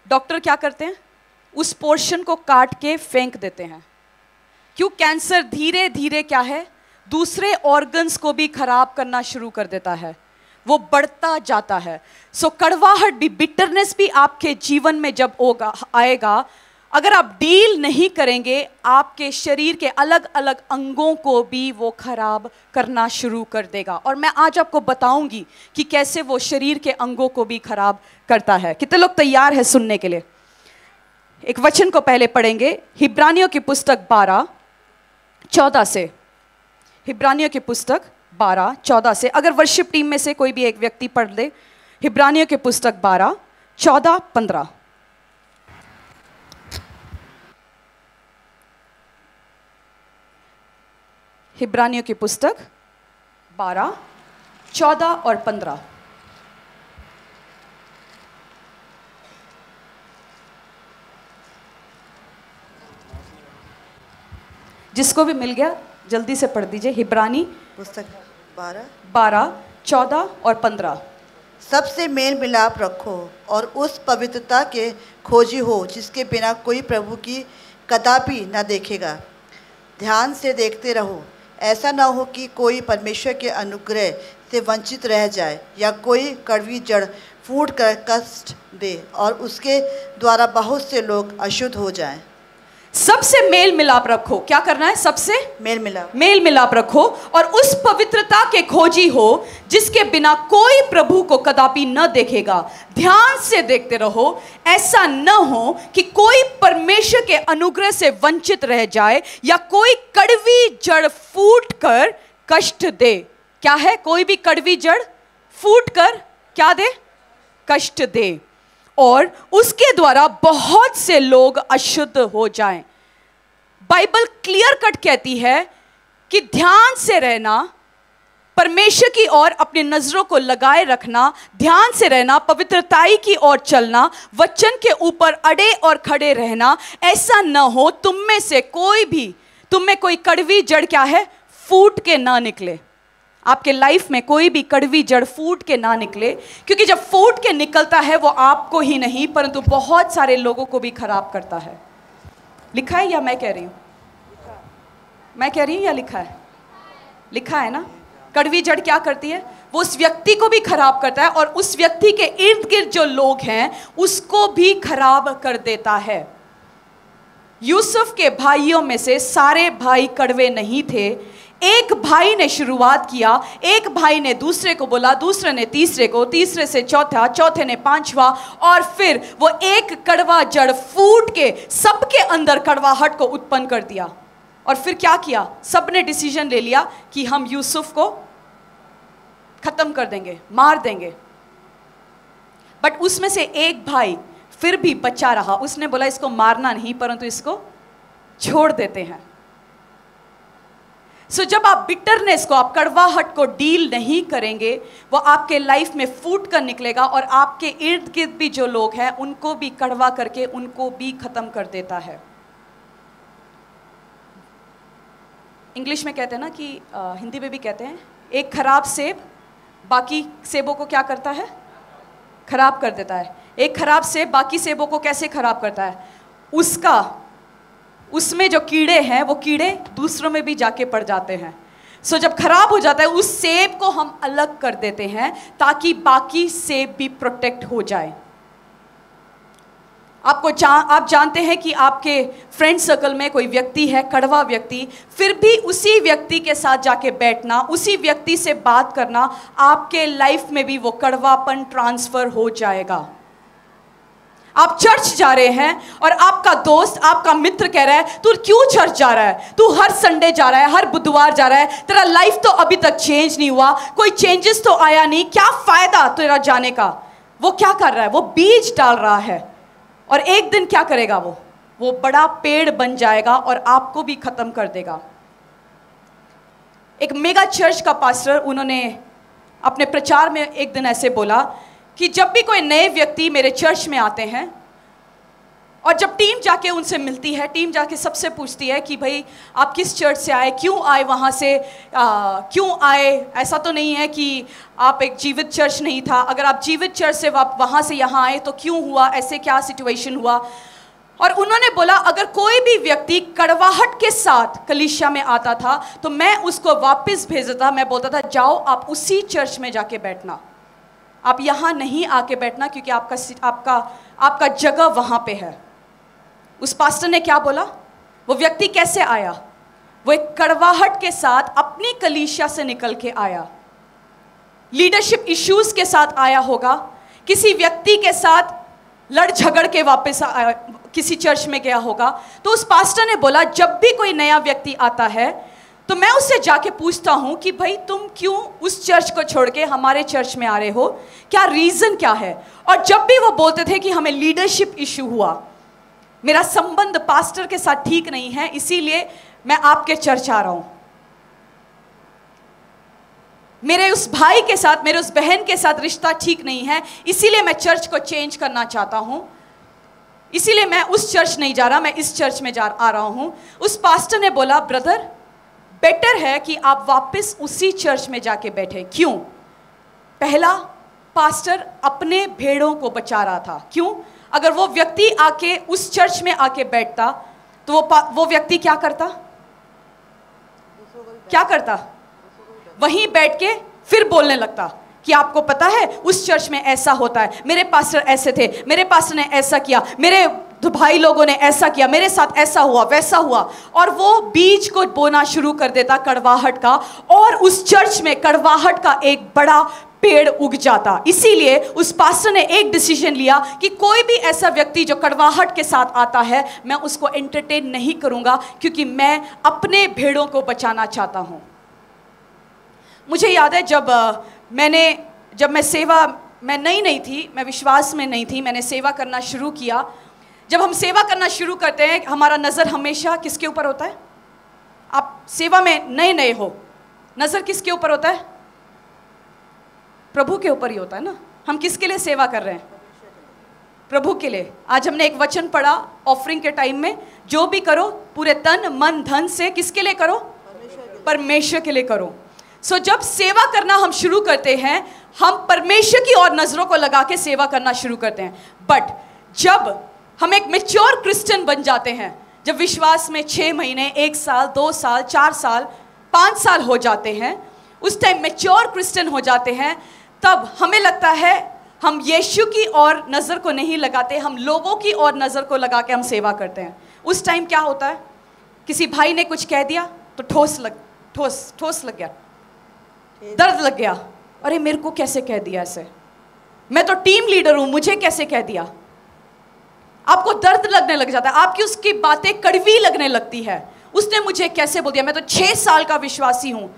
डॉक्टर क्या करते हैं? उस पोर्शन को काट के फेंक देते हैं। क्यों? कैंसर धीरे धीरे क्या है? दूसरे ऑर्गन्स को भी खराब करना शुरू कर देता है, वो बढ़ता जाता है। सो कड़वाहट भी, बिटरनेस भी आपके जीवन में जब आएगा, अगर आप डील नहीं करेंगे, आपके शरीर के अलग अलग अंगों को भी वो खराब करना शुरू कर देगा। और मैं आज आपको बताऊंगी कि कैसे वो शरीर के अंगों को भी खराब करता है। कितने लोग तैयार हैं सुनने के लिए? एक वचन को पहले पढ़ेंगे, हिब्रानियों की पुस्तक 12:14 से। हिब्रानियों की पुस्तक 12:14 से। अगर वर्शिप टीम में से कोई भी एक व्यक्ति पढ़ ले, हिब्रानियों की पुस्तक 12:14-15। हिब्रानियों की पुस्तक 12, 14 और 15। जिसको भी मिल गया जल्दी से पढ़ दीजिए। हिब्रानी पुस्तक 12, 14 और 15। सबसे मेल मिलाप रखो और उस पवित्रता के खोजी हो जिसके बिना कोई प्रभु की कदापि न देखेगा। ध्यान से देखते रहो, ऐसा न हो कि कोई परमेश्वर के अनुग्रह से वंचित रह जाए या कोई कड़वी जड़ फूट कर कष्ट दे और उसके द्वारा बहुत से लोग अशुद्ध हो जाएं। सबसे मेल मिलाप रखो। क्या करना है? सबसे मेल मिलाप रखो और उस पवित्रता के खोजी हो जिसके बिना कोई प्रभु को कदापि न देखेगा। ध्यान से देखते रहो, ऐसा न हो कि कोई परमेश्वर के अनुग्रह से वंचित रह जाए या कोई कड़वी जड़ फूट कर कष्ट दे। क्या है? कोई भी कड़वी जड़ फूट कर क्या दे? कष्ट दे और उसके द्वारा बहुत से लोग अशुद्ध हो जाएं। बाइबल क्लियर कट कहती है कि ध्यान से रहना, परमेश्वर की ओर अपनी नजरों को लगाए रखना, ध्यान से रहना, पवित्रताई की ओर चलना, वचन के ऊपर अड़े और खड़े रहना। ऐसा न हो तुम में से कोई भी, तुम में कोई कड़वी जड़ क्या है? फूट के ना निकले। आपके लाइफ में कोई भी कड़वी जड़ फूट के ना निकले, क्योंकि जब फूट के निकलता है वो आपको ही नहीं परंतु बहुत सारे लोगों को भी खराब करता है। लिखा है या मैं कह रही हूं? मैं कह रही हूं या लिखा है? लिखा है ना। कड़वी जड़ क्या करती है? वो उस व्यक्ति को भी खराब करता है और उस व्यक्ति के इर्द गिर्द जो लोग हैं उसको भी खराब कर देता है। यूसुफ के भाइयों में से सारे भाई कड़वे नहीं थे। एक भाई ने शुरुआत किया, एक भाई ने दूसरे को बोला, दूसरे ने तीसरे को, तीसरे से चौथा, चौथे ने पांचवा, और फिर वो एक कड़वा जड़ फूट के सबके अंदर कड़वाहट को उत्पन्न कर दिया। और फिर क्या किया? सबने डिसीजन ले लिया कि हम यूसुफ को खत्म कर देंगे, मार देंगे। बट उसमें से एक भाई फिर भी बचा रहा। उसने बोला इसको मारना नहीं परंतु इसको छोड़ देते हैं। सो जब आप बिटरनेस को, आप कड़वाहट को डील नहीं करेंगे, वो आपके लाइफ में फूट कर निकलेगा और आपके इर्द गिर्द भी जो लोग हैं उनको भी कड़वा करके उनको भी खत्म कर देता है। इंग्लिश में कहते हैं ना कि हिंदी में भी कहते हैं, एक खराब सेब बाकी सेबों को क्या करता है? खराब कर देता है। एक खराब सेब बाकी सेबों को कैसे खराब करता है? उसमें जो कीड़े हैं वो कीड़े दूसरों में भी जाके पड़ जाते हैं। सो जब खराब हो जाता है उस सेब को हम अलग कर देते हैं ताकि बाकी सेब भी प्रोटेक्ट हो जाए। आप जानते हैं कि आपके फ्रेंड सर्कल में कोई व्यक्ति है कड़वा व्यक्ति, फिर भी उसी व्यक्ति के साथ जाके बैठना, उसी व्यक्ति से बात करना, आपके लाइफ में भी वो कड़वापन ट्रांसफर हो जाएगा। आप चर्च जा रहे हैं और आपका दोस्त, आपका मित्र कह रहा है तू क्यों चर्च जा रहा है, तू हर संडे जा रहा है, हर बुधवार जा रहा है, तेरा लाइफ तो अभी तक चेंज नहीं हुआ, कोई चेंजेस तो आया नहीं, क्या फायदा तेरा जाने का। वो क्या कर रहा है? वो बीज डाल रहा है और एक दिन क्या करेगा? वो बड़ा पेड़ बन जाएगा और आपको भी खत्म कर देगा। एक मेगा चर्च का पास्टर, उन्होंने अपने प्रचार में एक दिन ऐसे बोला कि जब भी कोई नए व्यक्ति मेरे चर्च में आते हैं और जब टीम जाके उनसे मिलती है, टीम जाके सबसे पूछती है कि भाई आप किस चर्च से आए, क्यों आए, वहाँ से क्यों आए। ऐसा तो नहीं है कि आप एक जीवित चर्च नहीं था, अगर आप जीवित चर्च से वहाँ से यहाँ आए तो क्यों हुआ, ऐसे क्या सिचुएशन हुआ। और उन्होंने बोला अगर कोई भी व्यक्ति कड़वाहट के साथ कलीसिया में आता था तो मैं उसको वापस भेजता, मैं बोलता था जाओ आप उसी चर्च में जाके बैठना, आप यहाँ नहीं आके बैठना क्योंकि आपका जगह वहाँ पे है। उस पास्टर ने क्या बोला? वो व्यक्ति कैसे आया? वो एक कड़वाहट के साथ अपनी कलीसिया से निकल के आया, लीडरशिप इश्यूज के साथ आया होगा, किसी व्यक्ति के साथ लड़ झगड़ के वापस किसी चर्च में गया होगा। तो उस पास्टर ने बोला जब भी कोई नया व्यक्ति आता है तो मैं उससे जाके पूछता हूं कि भाई तुम क्यों उस चर्च को छोड़ के हमारे चर्च में आ रहे हो, क्या रीजन क्या है। और जब भी वो बोलते थे कि हमें लीडरशिप इशू हुआ, मेरा संबंध पास्टर के साथ ठीक नहीं है, इसीलिए मैं आपके चर्च आ रहा हूं, मेरे उस भाई के साथ, मेरे उस बहन के साथ रिश्ता ठीक नहीं है, इसीलिए मैं चर्च को चेंज करना चाहता हूँ, इसीलिए मैं उस चर्च नहीं जा रहा, मैं इस चर्च में आ रहा हूँ। उस पास्टर ने बोला, ब्रदर बेटर है कि आप वापस उसी चर्च में जाके बैठे। क्यों? पहला, पास्टर अपने भेड़ों को बचा रहा था। क्यों? अगर वो व्यक्ति आके उस चर्च में आके बैठता तो वो व्यक्ति क्या करता? वहीं बैठ के फिर बोलने लगता कि आपको पता है उस चर्च में ऐसा होता है, मेरे पास्टर ऐसे थे, मेरे पास्टर ने ऐसा किया, मेरे भाई लोगों ने ऐसा किया, मेरे साथ ऐसा हुआ वैसा हुआ, और वो बीज को बोना शुरू कर देता कड़वाहट का, और उस चर्च में कड़वाहट का एक बड़ा पेड़ उग जाता। इसीलिए उस पास्टर ने एक डिसीजन लिया कि कोई भी ऐसा व्यक्ति जो कड़वाहट के साथ आता है, मैं उसको एंटरटेन नहीं करूंगा, क्योंकि मैं अपने भेड़ों को बचाना चाहता हूं। मुझे याद है जब मैं नई थी, मैं विश्वास में नहीं थी, मैंने सेवा करना शुरू किया। जब हम सेवा करना शुरू करते हैं, हमारा नज़र हमेशा किसके ऊपर होता है? आप सेवा में नए हो, नज़र किसके ऊपर होता है? प्रभु के ऊपर ही होता है ना। हम किसके लिए सेवा कर रहे हैं? प्रभु के लिए। आज हमने एक वचन पढ़ा ऑफरिंग के टाइम में, जो भी करो पूरे तन मन धन से किसके लिए करो? परमेश्वर के लिए करो। सो जब सेवा करना हम शुरू करते हैं, हम परमेश्वर की और नजरों को लगा के सेवा करना शुरू करते हैं। बट जब हम एक मैच्योर क्रिश्चियन बन जाते हैं, जब विश्वास में 6 महीने, 1 साल, 2 साल, 4 साल, 5 साल हो जाते हैं, उस टाइम मैच्योर क्रिश्चियन हो जाते हैं, तब हमें लगता है हम यीशु की और नज़र को नहीं लगाते, हम लोगों की और नज़र को लगा के हम सेवा करते हैं। उस टाइम क्या होता है? किसी भाई ने कुछ कह दिया तो ठोस लग गया, दर्द लग गया। अरे मेरे को कैसे कह दिया ऐसे, मैं तो टीम लीडर हूं, मुझे कैसे कह दिया? आपको दर्द लगने लग जाता है, आपकी उसकी बातें कड़वी लगने लगती है। उसने मुझे कैसे बोल दिया? मैं तो 6 साल का विश्वासी हूं,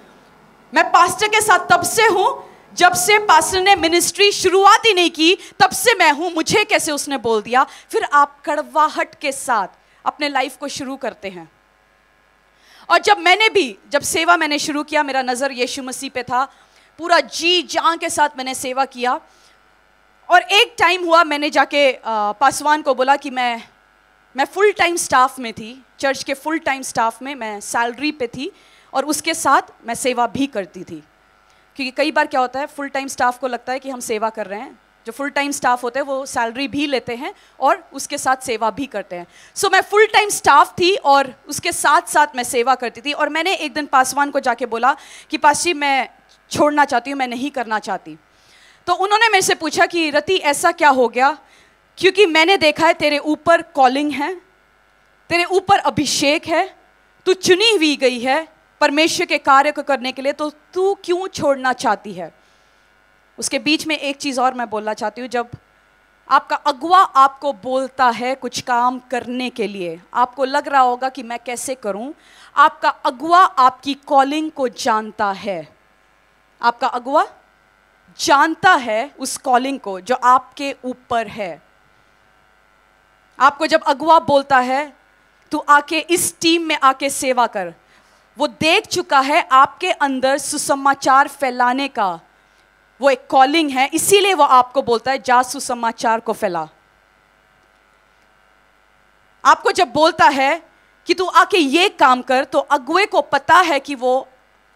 मैं पास्टर के साथ तब से हूं जब से पास्टर ने मिनिस्ट्री शुरुआत ही नहीं की, तब से मैं हूं, मुझे कैसे उसने बोल दिया? फिर आप कड़वाहट के साथ अपने लाइफ को शुरू करते हैं। और जब सेवा मैंने शुरू किया, मेरा नज़र यीशु मसीह पे था, पूरा जी जान के साथ मैंने सेवा किया। और एक टाइम हुआ, मैंने जाके पासवान को बोला कि मैं फुल टाइम स्टाफ में थी, चर्च के फुल टाइम स्टाफ में मैं सैलरी पे थी, और उसके साथ मैं सेवा भी करती थी। क्योंकि कई बार क्या होता है, फुल टाइम स्टाफ को लगता है कि हम सेवा कर रहे हैं, जो फुल टाइम स्टाफ होते हैं वो सैलरी भी लेते हैं और उसके साथ सेवा भी करते हैं। सो मैं फुल टाइम स्टाफ थी और उसके साथ साथ मैं सेवा करती थी। और मैंने एक दिन पासवान को जाके बोला कि पास जी मैं छोड़ना चाहती हूँ, मैं नहीं करना चाहती। तो उन्होंने मेरे से पूछा कि रति ऐसा क्या हो गया? क्योंकि मैंने देखा है तेरे ऊपर कॉलिंग है, तेरे ऊपर अभिषेक है, तू चुनी हुई गई है परमेश्वर के कार्य को करने के लिए, तो तू क्यों छोड़ना चाहती है? उसके बीच में एक चीज़ और मैं बोलना चाहती हूँ। जब आपका अगुआ आपको बोलता है कुछ काम करने के लिए, आपको लग रहा होगा कि मैं कैसे करूँ, आपका अगुआ आपकी कॉलिंग को जानता है। आपका अगुआ जानता है उस कॉलिंग को जो आपके ऊपर है। आपको जब अगुआ बोलता है तू आके इस टीम में आके सेवा कर, वो देख चुका है आपके अंदर सुसमाचार फैलाने का वो एक कॉलिंग है, इसीलिए वो आपको बोलता है जा सुसमाचार को फैला। आपको जब बोलता है कि तू आके ये काम कर, तो अगुए को पता है कि वो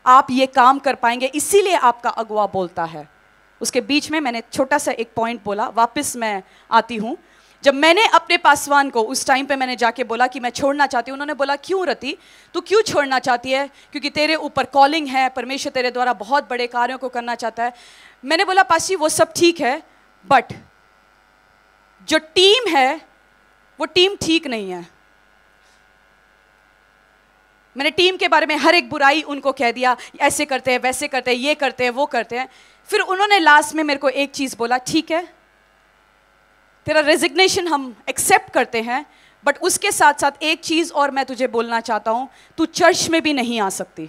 आप ये काम कर पाएंगे, इसीलिए आपका अगुआ बोलता है। उसके बीच में मैंने छोटा सा एक पॉइंट बोला, वापस मैं आती हूं। जब मैंने अपने पासवान को उस टाइम पे मैंने जाके बोला कि मैं छोड़ना चाहती हूँ, उन्होंने बोला क्यों रति, तू क्यों छोड़ना चाहती है? क्योंकि तेरे ऊपर कॉलिंग है, परमेश्वर तेरे द्वारा बहुत बड़े कार्यों को करना चाहता है। मैंने बोला पासी वो सब ठीक है, बट जो टीम है वो टीम ठीक नहीं है। मैंने टीम के बारे में हर एक बुराई उनको कह दिया, ऐसे करते हैं, वैसे करते हैं, ये करते हैं, वो करते हैं। फिर उन्होंने लास्ट में मेरे को एक चीज़ बोला, ठीक है तेरा रेजिग्नेशन हम एक्सेप्ट करते हैं, बट उसके साथ साथ एक चीज़ और मैं तुझे बोलना चाहता हूँ, तू चर्च में भी नहीं आ सकती,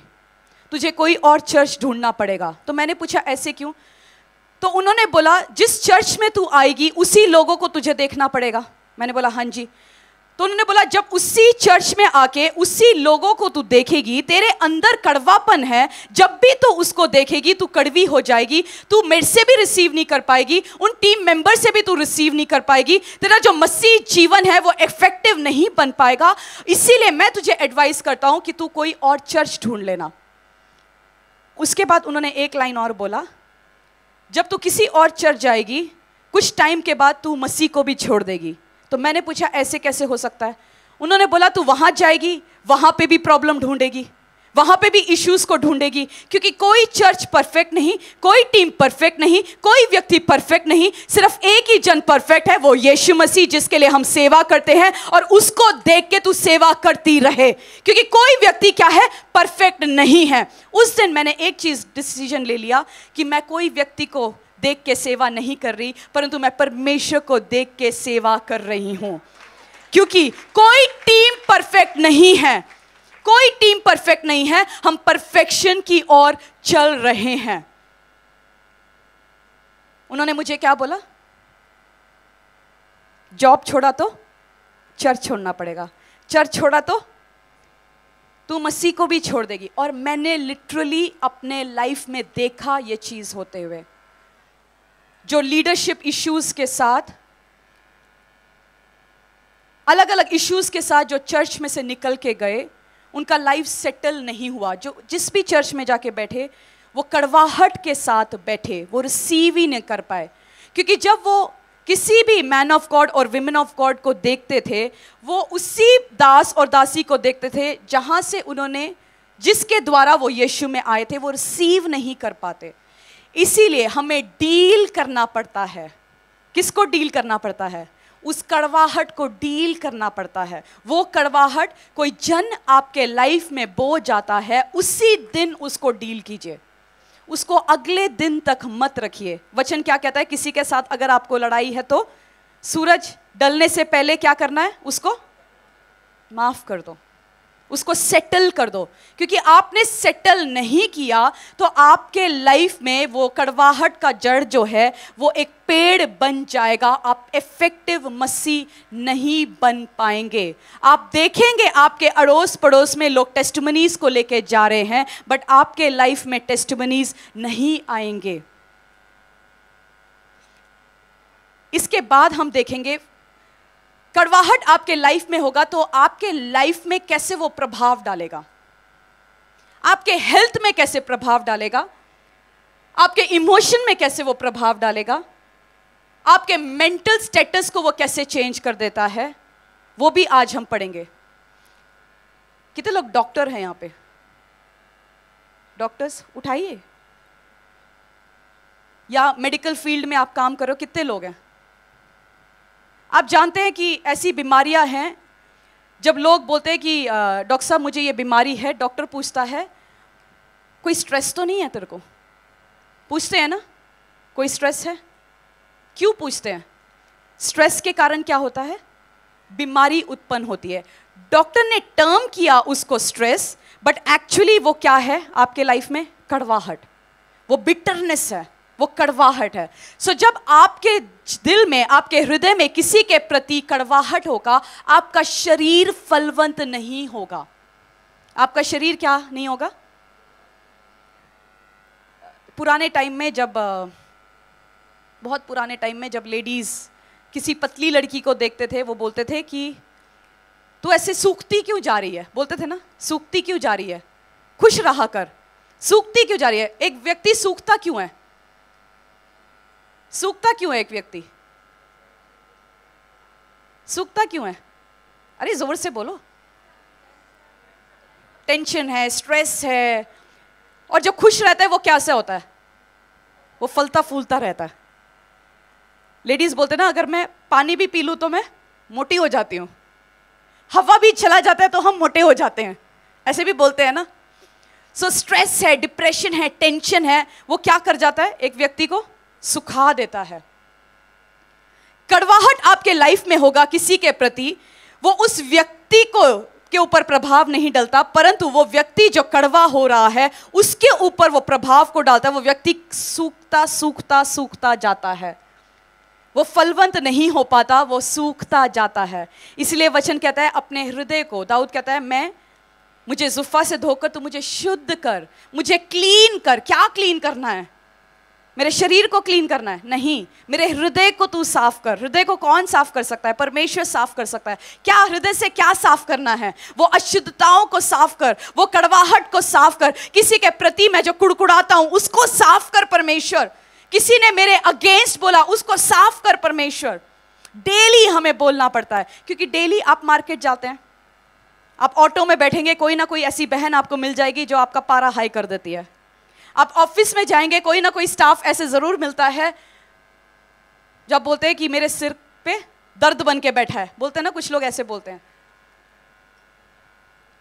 तुझे कोई और चर्च ढूंढना पड़ेगा। तो मैंने पूछा ऐसे क्यों? तो उन्होंने बोला जिस चर्च में तू आएगी उसी लोगों को तुझे देखना पड़ेगा। मैंने बोला हाँ जी। तो उन्होंने बोला जब उसी चर्च में आके उसी लोगों को तू देखेगी, तेरे अंदर कड़वापन है, जब भी तू उसको देखेगी तू कड़वी हो जाएगी, तू मेरे से भी रिसीव नहीं कर पाएगी, उन टीम मेंबर से भी तू रिसीव नहीं कर पाएगी, तेरा जो मसीह जीवन है वो इफेक्टिव नहीं बन पाएगा। इसीलिए मैं तुझे एडवाइस करता हूं कि तू कोई और चर्च ढूंढ लेना। उसके बाद उन्होंने एक लाइन और बोला, जब तू किसी और चर्च जाएगी कुछ टाइम के बाद तू मसीह को भी छोड़ देगी। तो मैंने पूछा ऐसे कैसे हो सकता है? उन्होंने बोला तू वहां जाएगी, वहां पे भी प्रॉब्लम ढूंढेगी, वहां पे भी इश्यूज को ढूंढेगी, क्योंकि कोई चर्च परफेक्ट नहीं, कोई टीम परफेक्ट नहीं, कोई व्यक्ति परफेक्ट नहीं, सिर्फ एक ही जन परफेक्ट है, वो यीशु मसीह, जिसके लिए हम सेवा करते हैं। और उसको देख के तू सेवा करती रहे, क्योंकि कोई व्यक्ति क्या है, परफेक्ट नहीं है। उस दिन मैंने एक चीज डिसीजन ले लिया कि मैं कोई व्यक्ति को देख के सेवा नहीं कर रही, परंतु मैं परमेश्वर को देख के सेवा कर रही हूं, क्योंकि कोई टीम परफेक्ट नहीं है, कोई टीम परफेक्ट नहीं है, हम परफेक्शन की ओर चल रहे हैं। उन्होंने मुझे क्या बोला? जॉब छोड़ा तो चर्च छोड़ना पड़ेगा, चर्च छोड़ा तो तू मसीह को भी छोड़ देगी। और मैंने लिटरली अपने लाइफ में देखा ये चीज होते हुए। जो लीडरशिप इश्यूज के साथ, अलग अलग इश्यूज के साथ जो चर्च में से निकल के गए, उनका लाइफ सेटल नहीं हुआ। जो जिस भी चर्च में जाके बैठे वो कड़वाहट के साथ बैठे, वो रिसीव ही नहीं कर पाए। क्योंकि जब वो किसी भी मैन ऑफ गॉड और विमेन ऑफ गॉड को देखते थे, वो उसी दास और दासी को देखते थे जहां से उन्होंने, जिसके द्वारा वो यीशु में आए थे, वो रिसीव नहीं कर पाते। इसीलिए हमें डील करना पड़ता है। किसको डील करना पड़ता है? उस कड़वाहट को डील करना पड़ता है। वो कड़वाहट कोई जन आपके लाइफ में बो जाता है, उसी दिन उसको डील कीजिए, उसको अगले दिन तक मत रखिए। वचन क्या कहता है? किसी के साथ अगर आपको लड़ाई है तो सूरज ढलने से पहले क्या करना है? उसको माफ कर दो, उसको सेटल कर दो। क्योंकि आपने सेटल नहीं किया तो आपके लाइफ में वो कड़वाहट का जड़ जो है वो एक पेड़ बन जाएगा। आप इफेक्टिव मसीह नहीं बन पाएंगे। आप देखेंगे आपके अड़ोस पड़ोस में लोग टेस्टिमनीज को लेके जा रहे हैं, बट आपके लाइफ में टेस्टिमनीज नहीं आएंगे। इसके बाद हम देखेंगे कड़वाहट आपके लाइफ में होगा तो आपके लाइफ में कैसे वो प्रभाव डालेगा, आपके हेल्थ में कैसे प्रभाव डालेगा, आपके इमोशन में कैसे वो प्रभाव डालेगा, आपके मेंटल स्टेटस को वो कैसे चेंज कर देता है, वो भी आज हम पढ़ेंगे। कितने लोग डॉक्टर हैं यहां पे? डॉक्टर्स उठाइए, या मेडिकल फील्ड में आप काम करो, कितने लोग हैं? आप जानते हैं कि ऐसी बीमारियां हैं, जब लोग बोलते हैं कि डॉक्टर साहब मुझे ये बीमारी है, डॉक्टर पूछता है कोई स्ट्रेस तो नहीं है तेरे को? पूछते हैं ना, कोई स्ट्रेस है? क्यों पूछते हैं? स्ट्रेस के कारण क्या होता है? बीमारी उत्पन्न होती है। डॉक्टर ने टर्म किया उसको स्ट्रेस, बट एक्चुअली वो क्या है आपके लाइफ में? कड़वाहट, वो बिटरनेस है, वो कड़वाहट है। सो जब आपके दिल में, आपके हृदय में किसी के प्रति कड़वाहट होगा, आपका शरीर फलवंत नहीं होगा। आपका शरीर क्या नहीं होगा? पुराने टाइम में जब, बहुत पुराने टाइम में जब लेडीज किसी पतली लड़की को देखते थे, वो बोलते थे कि तू ऐसे सूखती क्यों जा रही है? बोलते थे ना, सूखती क्यों जा रही है, खुश रहा कर, सूखती क्यों जा रही है। एक व्यक्ति सूखता क्यों है? सूखता क्यों है एक व्यक्ति? सूखता क्यों है? अरे जोर से बोलो। टेंशन है, स्ट्रेस है। और जो खुश रहता है वो कैसे होता है? वो फलता फूलता रहता है। लेडीज बोलते ना, अगर मैं पानी भी पी लूं तो मैं मोटी हो जाती हूं, हवा भी चला जाता है तो हम मोटे हो जाते हैं, ऐसे भी बोलते हैं ना। सो स्ट्रेस है, डिप्रेशन है, टेंशन है, वो क्या कर जाता है? एक व्यक्ति को सुखा देता है। कड़वाहट आपके लाइफ में होगा किसी के प्रति, वो उस व्यक्ति को के ऊपर प्रभाव नहीं डालता, परंतु वो व्यक्ति जो कड़वा हो रहा है उसके ऊपर वो प्रभाव को डालता है। वो व्यक्ति सूखता सूखता सूखता जाता है, वो फलवंत नहीं हो पाता, वो सूखता जाता है। इसलिए वचन कहता है अपने हृदय को, दाऊद कहता है मुझे जुफ्फा से धोकर तू मुझे शुद्ध कर, मुझे क्लीन कर। क्या क्लीन करना है? मेरे शरीर को क्लीन करना है? नहीं, मेरे हृदय को तू साफ कर। हृदय को कौन साफ कर सकता है? परमेश्वर साफ कर सकता है। क्या हृदय से क्या साफ करना है? वो अशुद्धताओं को साफ कर, वो कड़वाहट को साफ कर, किसी के प्रति मैं जो कुड़कुड़ाता हूं उसको साफ कर परमेश्वर। किसी ने मेरे अगेंस्ट बोला उसको साफ कर परमेश्वर। डेली हमें बोलना पड़ता है, क्योंकि डेली आप मार्केट जाते हैं, आप ऑटो में बैठेंगे, कोई ना कोई ऐसी बहन आपको मिल जाएगी जो आपका पारा हाई कर देती है। आप ऑफिस में जाएंगे, कोई ना कोई स्टाफ ऐसे जरूर मिलता है जब बोलते हैं कि मेरे सिर पे दर्द बन के बैठा है, बोलते हैं ना, कुछ लोग ऐसे बोलते हैं।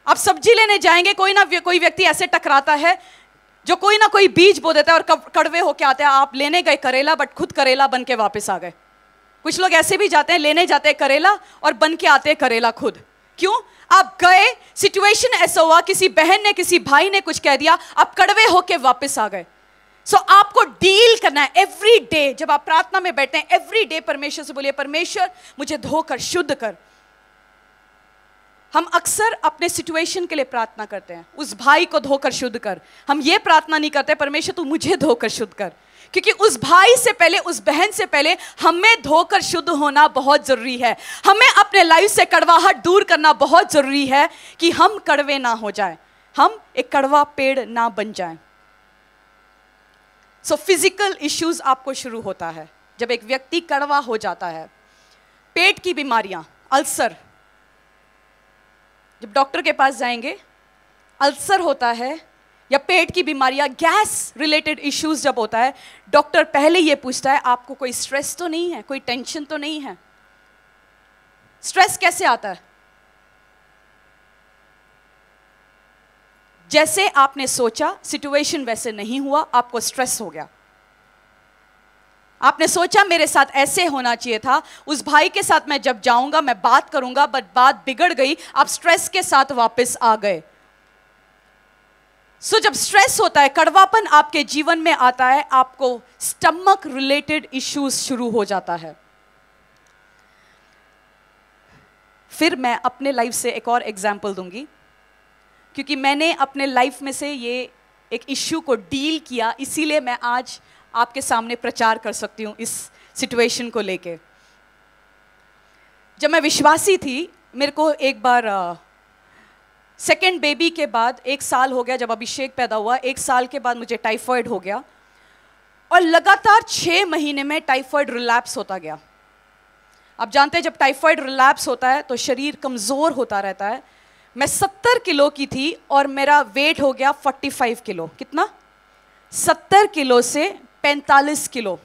आप सब्जी लेने जाएंगे, कोई ना कोई व्यक्ति ऐसे टकराता है जो कोई ना कोई बीज बो देता है और कड़वे होके आते हैं। आप लेने गए करेला, बट खुद करेला बन के वापस आ गए। कुछ लोग ऐसे भी जाते हैं, लेने जाते हैं करेला और बन के आते हैं करेला खुद। क्यों? आप गए, सिचुएशन ऐसा हुआ, किसी बहन ने किसी भाई ने कुछ कह दिया, आप कड़वे होके वापस आ गए। सो आपको डील करना है एवरी डे। जब आप प्रार्थना में बैठते हैं, एवरी डे परमेश्वर से बोलिए, परमेश्वर मुझे धोकर शुद्ध कर। हम अक्सर अपने सिचुएशन के लिए प्रार्थना करते हैं, उस भाई को धोकर शुद्ध कर। हम ये प्रार्थना नहीं करते परमेश्वर तू मुझे धोकर शुद्ध कर, क्योंकि उस भाई से पहले, उस बहन से पहले हमें धोकर शुद्ध होना बहुत जरूरी है। हमें अपने लाइफ से कड़वाहट दूर करना बहुत जरूरी है कि हम कड़वे ना हो जाएं, हम एक कड़वा पेड़ ना बन जाएं। सो फिजिकल इश्यूज आपको शुरू होता है जब एक व्यक्ति कड़वा हो जाता है। पेट की बीमारियां, अल्सर, जब डॉक्टर के पास जाएंगे, अल्सर होता है या पेट की बीमारियां, गैस रिलेटेड इश्यूज जब होता है, डॉक्टर पहले ये पूछता है आपको कोई स्ट्रेस तो नहीं है, कोई टेंशन तो नहीं है। स्ट्रेस कैसे आता है? जैसे आपने सोचा, सिचुएशन वैसे नहीं हुआ, आपको स्ट्रेस हो गया। आपने सोचा मेरे साथ ऐसे होना चाहिए था, उस भाई के साथ मैं जब जाऊंगा मैं बात करूंगा, बट बात बिगड़ गई, आप स्ट्रेस के साथ वापस आ गए। सो जब स्ट्रेस होता है, कड़वापन आपके जीवन में आता है, आपको स्टमक रिलेटेड इश्यूज शुरू हो जाता है। फिर मैं अपने लाइफ से एक और एग्जाम्पल दूंगी, क्योंकि मैंने अपने लाइफ में से ये एक इश्यू को डील किया, इसीलिए मैं आज आपके सामने प्रचार कर सकती हूँ इस सिचुएशन को लेके। जब मैं विश्वासी थी, मेरे को एक बार सेकेंड बेबी के बाद 1 साल हो गया, जब अभिषेक पैदा हुआ, 1 साल के बाद मुझे टाइफाइड हो गया और लगातार 6 महीने में टाइफाइड रिलैप्स होता गया। आप जानते हैं जब टाइफाइड रिलैप्स होता है तो शरीर कमज़ोर होता रहता है। मैं 70 किलो की थी और मेरा वेट हो गया 45 किलो। कितना? 70 किलो से 45 किलो।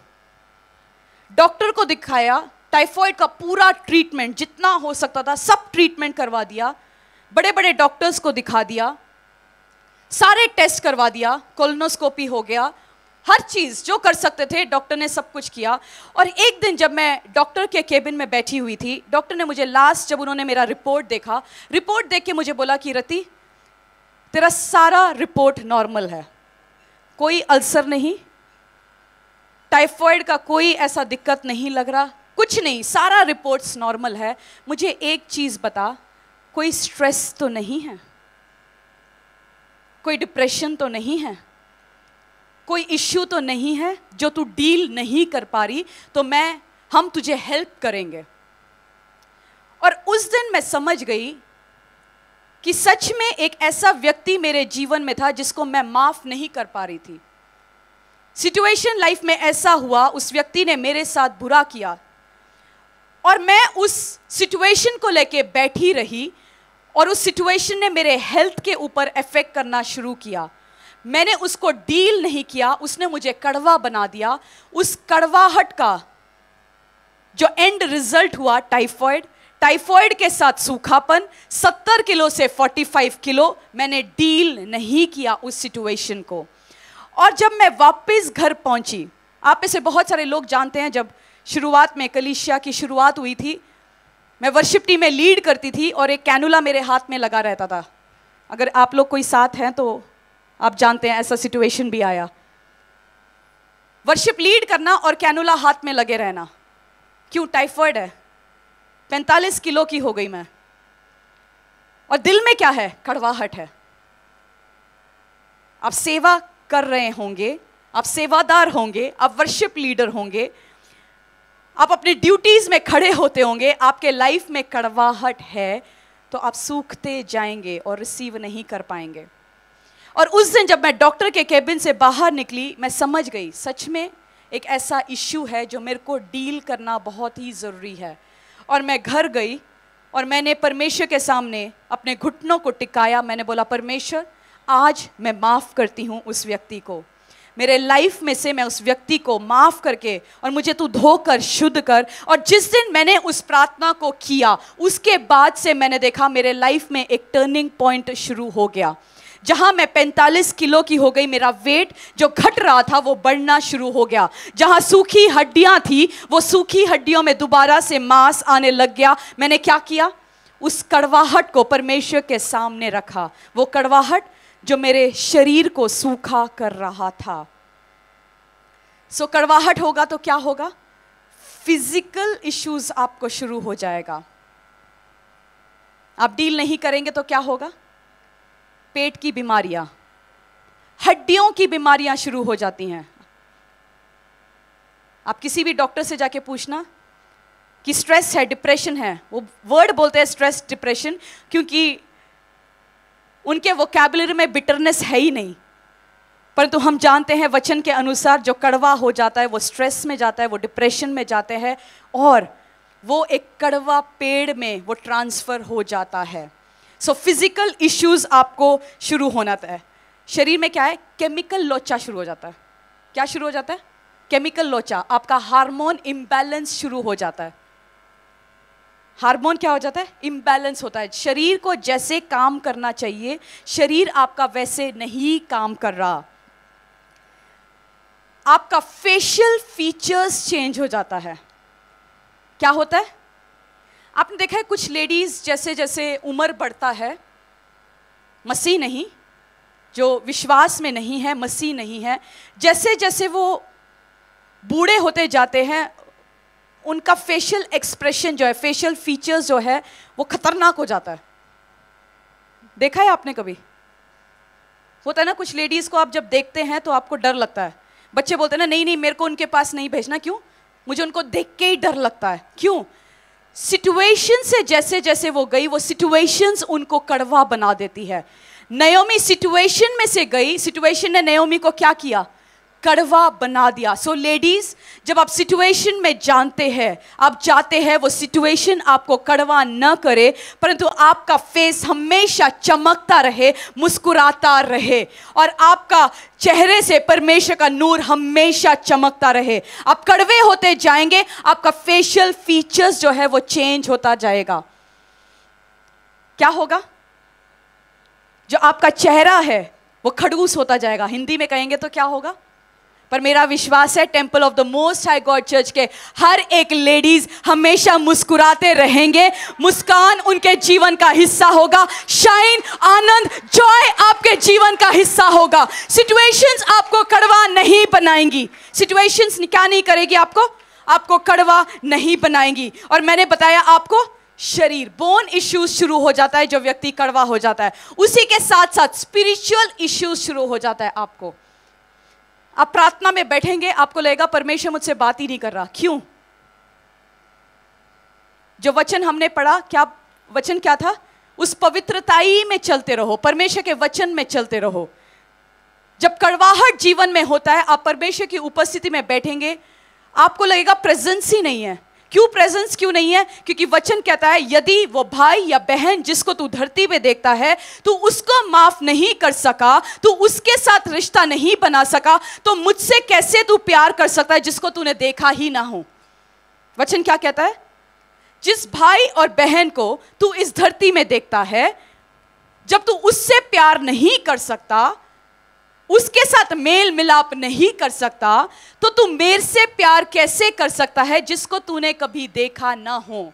डॉक्टर को दिखाया, टाइफाइड का पूरा ट्रीटमेंट जितना हो सकता था सब ट्रीटमेंट करवा दिया, बड़े बड़े डॉक्टर्स को दिखा दिया, सारे टेस्ट करवा दिया, कोलोनोस्कोपी हो गया, हर चीज़ जो कर सकते थे डॉक्टर ने सब कुछ किया। और एक दिन जब मैं डॉक्टर के केबिन में बैठी हुई थी, डॉक्टर ने मुझे लास्ट जब उन्होंने मेरा रिपोर्ट देखा, रिपोर्ट देख के मुझे बोला कि रति तेरा सारा रिपोर्ट नॉर्मल है, कोई अल्सर नहीं, टाइफाइड का कोई ऐसा दिक्कत नहीं लग रहा, कुछ नहीं, सारा रिपोर्ट्स नॉर्मल है। मुझे एक चीज़ बता, कोई स्ट्रेस तो नहीं है, कोई डिप्रेशन तो नहीं है, कोई इश्यू तो नहीं है जो तू डील नहीं कर पा रही, तो हम तुझे हेल्प करेंगे। और उस दिन मैं समझ गई कि सच में एक ऐसा व्यक्ति मेरे जीवन में था जिसको मैं माफ नहीं कर पा रही थी। सिचुएशन लाइफ में ऐसा हुआ, उस व्यक्ति ने मेरे साथ बुरा किया और मैं उस सिचुएशन को लेके बैठी रही और उस सिचुएशन ने मेरे हेल्थ के ऊपर इफेक्ट करना शुरू किया। मैंने उसको डील नहीं किया, उसने मुझे कड़वा बना दिया। उस कड़वाहट का जो एंड रिजल्ट हुआ टाइफाइड, टाइफाइड के साथ सूखापन, 70 किलो से 45 किलो। मैंने डील नहीं किया उस सिचुएशन को। और जब मैं वापस घर पहुंची, आप में से बहुत सारे लोग जानते हैं जब शुरुआत में कलीसिया की शुरुआत हुई थी, मैं वर्शिप टीम में लीड करती थी और एक कैनुला मेरे हाथ में लगा रहता था। अगर आप लोग कोई साथ हैं तो आप जानते हैं ऐसा सिचुएशन भी आया। वर्शिप लीड करना और कैनुला हाथ में लगे रहना, क्यों? टाइफाइड है, 45 किलो की हो गई मैं, और दिल में क्या है? कड़वाहट है। आप सेवा कर रहे होंगे, आप सेवादार होंगे, आप वर्शिप लीडर होंगे, आप अपनी ड्यूटीज में खड़े होते होंगे, आपके लाइफ में कड़वाहट है, तो आप सूखते जाएंगे और रिसीव नहीं कर पाएंगे। और उस दिन जब मैं डॉक्टर के केबिन से बाहर निकली, मैं समझ गई सच में एक ऐसा इश्यू है जो मेरे को डील करना बहुत ही ज़रूरी है। और मैं घर गई और मैंने परमेश्वर के सामने अपने घुटनों को टिकाया। मैंने बोला, परमेश्वर आज मैं माफ़ करती हूँ उस व्यक्ति को, मेरे लाइफ में से मैं उस व्यक्ति को माफ़ करके, और मुझे तू धोकर शुद्ध कर। और जिस दिन मैंने उस प्रार्थना को किया, उसके बाद से मैंने देखा मेरे लाइफ में एक टर्निंग पॉइंट शुरू हो गया। जहां मैं 45 किलो की हो गई, मेरा वेट जो घट रहा था वो बढ़ना शुरू हो गया। जहां सूखी हड्डियां थी, वो सूखी हड्डियों में दोबारा से मांस आने लग गया। मैंने क्या किया? उस कड़वाहट को परमेश्वर के सामने रखा, वो कड़वाहट जो मेरे शरीर को सूखा कर रहा था। सो कड़वाहट होगा तो क्या होगा? फिजिकल इश्यूज आपको शुरू हो जाएगा। आप डील नहीं करेंगे तो क्या होगा? पेट की बीमारियां, हड्डियों की बीमारियां शुरू हो जाती हैं। आप किसी भी डॉक्टर से जाके पूछना कि स्ट्रेस है, डिप्रेशन है, वो वर्ड बोलते हैं स्ट्रेस डिप्रेशन, क्योंकि उनके वोकैबुलरी में बिटरनेस है ही नहीं। परंतु हम जानते हैं वचन के अनुसार जो कड़वा हो जाता है वो स्ट्रेस में जाता है, वो डिप्रेशन में जाते हैं, और वो एक कड़वा पेड़ में वो ट्रांसफर हो जाता है। सो फिजिकल इश्यूज आपको शुरू होना है। शरीर में क्या है? केमिकल लोचा शुरू हो जाता है। क्या शुरू हो जाता है? केमिकल लोचा। आपका हार्मोन इम्बैलेंस शुरू हो जाता है। हार्मोन क्या हो जाता है? इम्बैलेंस होता है। शरीर को जैसे काम करना चाहिए, शरीर आपका वैसे नहीं काम कर रहा। आपका फेशियल फीचर्स चेंज हो जाता है। क्या होता है? आपने देखा है कुछ लेडीज जैसे जैसे उम्र बढ़ता है, मसीह नहीं, जो विश्वास में नहीं है, मसीह नहीं है, जैसे जैसे वो बूढ़े होते जाते हैं, उनका फेशियल एक्सप्रेशन जो है, फेशियल फीचर्स जो है, वो खतरनाक हो जाता है। देखा है आपने कभी? होता है ना, कुछ लेडीज को आप जब देखते हैं तो आपको डर लगता है। बच्चे बोलते हैं ना, नहीं नहीं मेरे को उनके पास नहीं भेजना। क्यों? मुझे उनको देख के ही डर लगता है। क्यों? सिचुएशन से जैसे जैसे वो गई, वो सिचुएशंस उनको कड़वा बना देती है। नयोमी सिचुएशन में से गई, सिचुएशन ने नयोमी को क्या किया? कड़वा बना दिया। सो लेडीज, जब आप सिचुएशन में जानते हैं, आप चाहते हैं वो सिचुएशन आपको कड़वा न करे, परंतु आपका फेस हमेशा चमकता रहे, मुस्कुराता रहे, और आपका चेहरे से परमेश्वर का नूर हमेशा चमकता रहे। आप कड़वे होते जाएंगे, आपका फेशियल फीचर्स जो है वो चेंज होता जाएगा। क्या होगा? जो आपका चेहरा है वो खड़ूस होता जाएगा। हिंदी में कहेंगे तो क्या होगा? पर मेरा विश्वास है temple of the most high God church के हर एक लेडीज हमेशा मुस्कुराते रहेंगे। मुस्कान उनके जीवन का हिस्सा होगा। शाइन, आनंद, जॉय आपके जीवन का हिस्सा होगा। सिचुएशंस आपको कड़वा नहीं बनाएंगी। सिचुएशंस क्या नहीं करेगी? आपको कड़वा नहीं बनाएंगी। और मैंने बताया आपको शरीर, बोन इश्यूज शुरू हो जाता है जो व्यक्ति कड़वा हो जाता है। उसी के साथ साथ स्पिरिचुअल इश्यूज शुरू हो जाता है आपको। आप प्रार्थना में बैठेंगे, आपको लगेगा परमेश्वर मुझसे बात ही नहीं कर रहा। क्यों? जो वचन हमने पढ़ा, क्या वचन क्या था? उस पवित्रताई में चलते रहो, परमेश्वर के वचन में चलते रहो। जब कड़वाहट जीवन में होता है, आप परमेश्वर की उपस्थिति में बैठेंगे, आपको लगेगा प्रेजेंस ही नहीं है। क्यों प्रेजेंस क्यों नहीं है? क्योंकि वचन कहता है यदि वो भाई या बहन जिसको तू धरती पे देखता है, तू उसको माफ नहीं कर सका, तू उसके साथ रिश्ता नहीं बना सका, तो मुझसे कैसे तू प्यार कर सकता है जिसको तूने देखा ही ना हो? वचन क्या कहता है? जिस भाई और बहन को तू इस धरती में देखता है, जब तू उससे प्यार नहीं कर सकता, उसके साथ मेल मिलाप नहीं कर सकता, तो तू मेरे से प्यार कैसे कर सकता है जिसको तूने कभी देखा ना हो?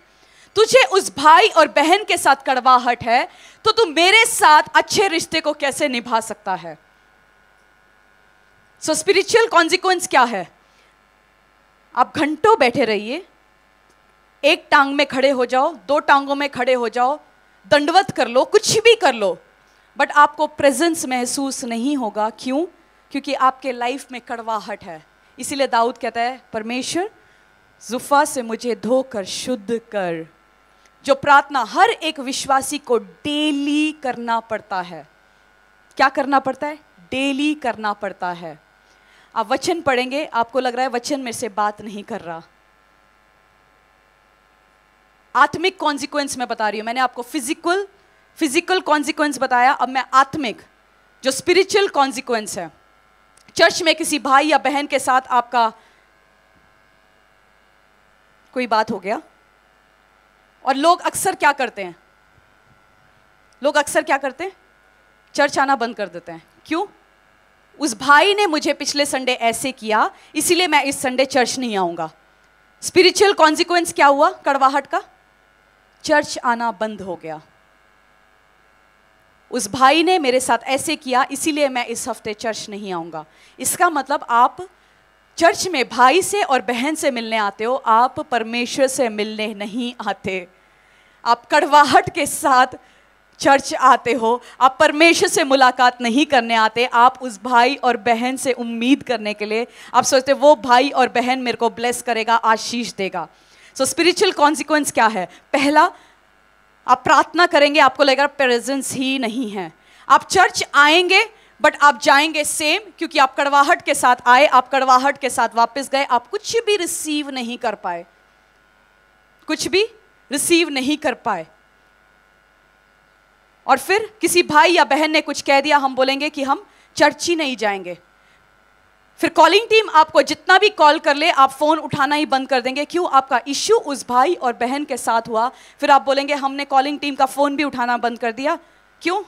तुझे उस भाई और बहन के साथ कड़वाहट है, तो तू मेरे साथ अच्छे रिश्ते को कैसे निभा सकता है? सो स्पिरिचुअल कॉन्सिक्वेंस क्या है? आप घंटों बैठे रहिए, एक टांग में खड़े हो जाओ, 2 टांगों में खड़े हो जाओ, दंडवत कर लो, कुछ भी कर लो, बट आपको प्रेजेंस महसूस नहीं होगा। क्यों? क्योंकि आपके लाइफ में कड़वाहट है। इसीलिए दाऊद कहता है, परमेश्वर जुफा से मुझे धोकर शुद्ध कर। जो प्रार्थना हर एक विश्वासी को डेली करना पड़ता है। क्या करना पड़ता है? डेली करना पड़ता है। आप वचन पढ़ेंगे, आपको लग रहा है वचन मेरे से बात नहीं कर रहा। आत्मिक कॉन्सिक्वेंस मैं बता रही हूं। मैंने आपको फिजिकल कॉन्सिक्वेंस बताया, अब मैं आत्मिक, जो स्पिरिचुअल कॉन्सिक्वेंस है। चर्च में किसी भाई या बहन के साथ आपका कोई बात हो गया, और लोग अक्सर क्या करते हैं? चर्च आना बंद कर देते हैं। क्यों? उस भाई ने मुझे पिछले संडे ऐसे किया, इसीलिए मैं इस संडे चर्च नहीं आऊंगा। स्पिरिचुअल कॉन्सिक्वेंस क्या हुआ कड़वाहट का? चर्च आना बंद हो गया। उस भाई ने मेरे साथ ऐसे किया, इसीलिए मैं इस हफ्ते चर्च नहीं आऊंगा। इसका मतलब आप चर्च में भाई से और बहन से मिलने आते हो, आप परमेश्वर से मिलने नहीं आते। आप कड़वाहट के साथ चर्च आते हो, आप परमेश्वर से मुलाकात नहीं करने आते। आप उस भाई और बहन से उम्मीद करने के लिए आप सोचते वो भाई और बहन मेरे को ब्लेस करेगा, आशीष देगा। सो स्पिरिचुअल कॉन्सिक्वेंस क्या है? पहला, आप प्रार्थना करेंगे, आपको लगेगा प्रेजेंस ही नहीं है। आप चर्च आएंगे बट आप जाएंगे सेम, क्योंकि आप कड़वाहट के साथ आए, आप कड़वाहट के साथ वापस गए, आप कुछ भी रिसीव नहीं कर पाए, और फिर किसी भाई या बहन ने कुछ कह दिया, हम बोलेंगे कि हम चर्च ही नहीं जाएंगे। फिर कॉलिंग टीम आपको जितना भी कॉल कर ले, आप फोन उठाना ही बंद कर देंगे। क्यों? आपका इश्यू उस भाई और बहन के साथ हुआ। फिर आप बोलेंगे हमने कॉलिंग टीम का फोन भी उठाना बंद कर दिया। क्यों?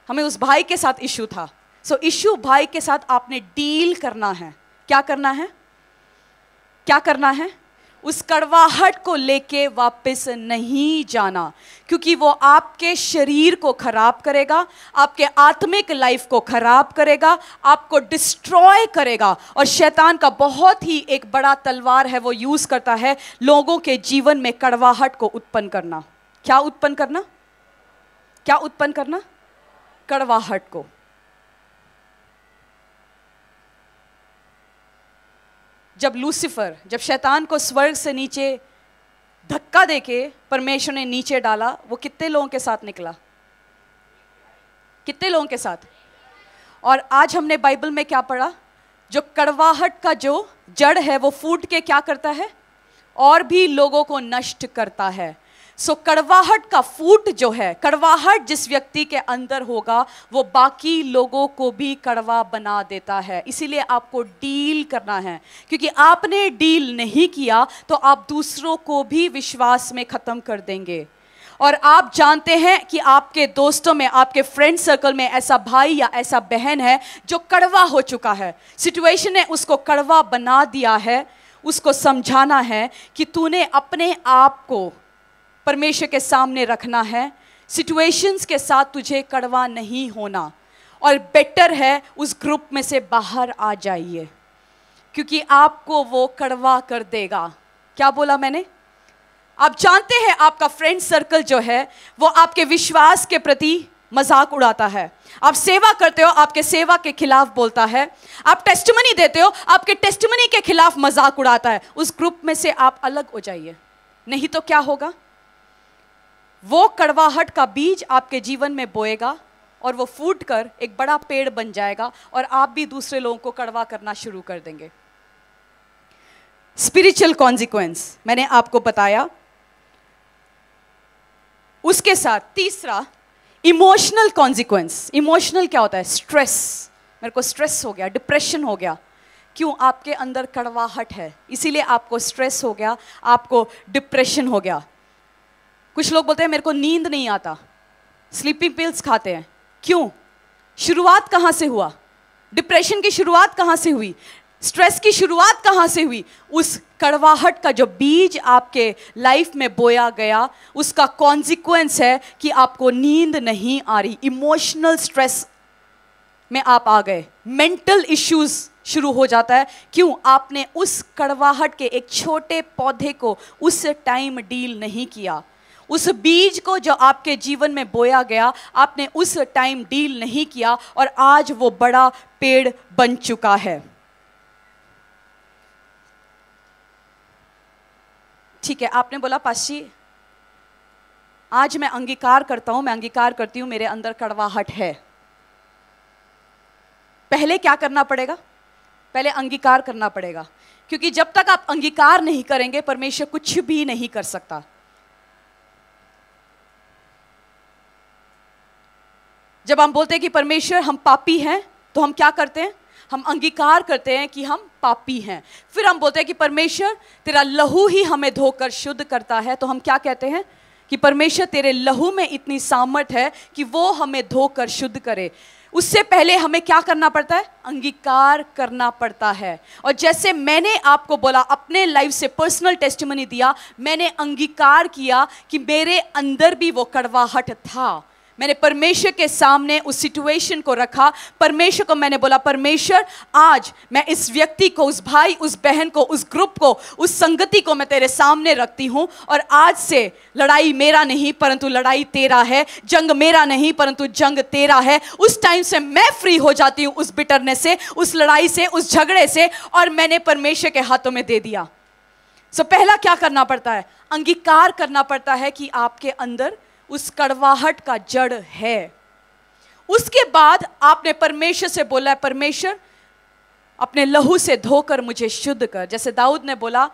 हमें उस भाई के साथ इश्यू था। सो इश्यू भाई के साथ आपने डील करना है। क्या करना है? उस कड़वाहट को लेके वापस नहीं जाना, क्योंकि वो आपके शरीर को खराब करेगा, आपके आत्मिक लाइफ को खराब करेगा, आपको डिस्ट्रॉय करेगा। और शैतान का बहुत ही एक बड़ा तलवार है, वो यूज करता है लोगों के जीवन में कड़वाहट को उत्पन्न करना। क्या उत्पन्न करना? कड़वाहट को। जब शैतान को स्वर्ग से नीचे धक्का देके परमेश्वर ने नीचे डाला, वो कितने लोगों के साथ निकला? और आज हमने बाइबल में क्या पढ़ा? जो कड़वाहट का जो जड़ है वो फूट के क्या करता है? और भी लोगों को नष्ट करता है। सो कड़वाहट का फूट जो है, कड़वाहट जिस व्यक्ति के अंदर होगा वो बाकी लोगों को भी कड़वा बना देता है। इसीलिए आपको डील करना है, क्योंकि आपने डील नहीं किया तो आप दूसरों को भी विश्वास में खत्म कर देंगे। और आप जानते हैं कि आपके दोस्तों में, आपके फ्रेंड सर्कल में ऐसा भाई या ऐसा बहन है जो कड़वा हो चुका है। सिचुएशन ने उसको कड़वा बना दिया है। उसको समझाना है कि तूने अपने आप को परमेश्वर के सामने रखना है। सिचुएशंस के साथ तुझे कड़वा नहीं होना, और बेटर है उस ग्रुप में से बाहर आ जाइए, क्योंकि आपको वो कड़वा कर देगा। क्या बोला मैंने? आप जानते हैं आपका फ्रेंड सर्कल जो है वो आपके विश्वास के प्रति मजाक उड़ाता है। आप सेवा करते हो, आपके सेवा के खिलाफ बोलता है। आप टेस्टिमनी देते हो, आपके टेस्टिमनी के खिलाफ मजाक उड़ाता है। उस ग्रुप में से आप अलग हो जाइए, नहीं तो क्या होगा? वो कड़वाहट का बीज आपके जीवन में बोएगा और वो फूट कर एक बड़ा पेड़ बन जाएगा, और आप भी दूसरे लोगों को कड़वा करना शुरू कर देंगे। स्पिरिचुअल कॉन्सिक्वेंस मैंने आपको बताया। उसके साथ तीसरा, इमोशनल कॉन्सिक्वेंस। इमोशनल क्या होता है? स्ट्रेस। मेरे को स्ट्रेस हो गया, डिप्रेशन हो गया। क्यों? आपके अंदर कड़वाहट है, इसीलिए आपको स्ट्रेस हो गया, आपको डिप्रेशन हो गया। कुछ लोग बोलते हैं मेरे को नींद नहीं आता, स्लीपिंग पिल्स खाते हैं। क्यों? शुरुआत कहाँ से हुआ? डिप्रेशन की शुरुआत कहाँ से हुई? स्ट्रेस की शुरुआत कहाँ से हुई? उस कड़वाहट का जो बीज आपके लाइफ में बोया गया, उसका कॉन्सिक्वेंस है कि आपको नींद नहीं आ रही। इमोशनल स्ट्रेस में आप आ गए, मेंटल इश्यूज शुरू हो जाता है। क्यों? आपने उस कड़वाहट के एक छोटे पौधे को उस टाइम डील नहीं किया। उस बीज को जो आपके जीवन में बोया गया, आपने उस टाइम डील नहीं किया और आज वो बड़ा पेड़ बन चुका है। ठीक है, आपने बोला पाशी आज मैं अंगीकार करता हूं, मैं अंगीकार करती हूं मेरे अंदर कड़वाहट है। पहले क्या करना पड़ेगा? पहले अंगीकार करना पड़ेगा, क्योंकि जब तक आप अंगीकार नहीं करेंगे परमेश्वर कुछ भी नहीं कर सकता। जब हम बोलते हैं कि परमेश्वर हम पापी हैं, तो हम क्या करते हैं? हम अंगीकार करते हैं कि हम पापी हैं। फिर हम बोलते हैं कि परमेश्वर तेरा लहू ही हमें धोकर शुद्ध करता है। तो हम क्या कहते हैं? कि परमेश्वर तेरे लहू में इतनी सामर्थ है कि वो हमें धोकर शुद्ध करे। उससे पहले हमें क्या करना पड़ता है? अंगीकार करना पड़ता है। और जैसे मैंने आपको बोला, अपने लाइफ से पर्सनल टेस्टिमनी दिया, मैंने अंगीकार किया कि मेरे अंदर भी वो कड़वाहट था। मैंने परमेश्वर के सामने उस सिचुएशन को रखा। परमेश्वर को मैंने बोला, परमेश्वर आज मैं इस व्यक्ति को, उस भाई, उस बहन को, उस ग्रुप को, उस संगति को मैं तेरे सामने रखती हूँ और आज से लड़ाई मेरा नहीं परंतु लड़ाई तेरा है, जंग मेरा नहीं परंतु जंग तेरा है। उस टाइम से मैं फ्री हो जाती हूँ उस बिटरनेस से, उस लड़ाई से, उस झगड़े से, और मैंने परमेश्वर के हाथों में दे दिया। सो पहला क्या करना पड़ता है? अंगीकार करना पड़ता है कि आपके अंदर उस कड़वाहट का जड़ है। उसके बाद आपने परमेश्वर से बोला है, परमेश्वर अपने लहू से धोकर मुझे शुद्ध कर। जैसे दाऊद ने बोला,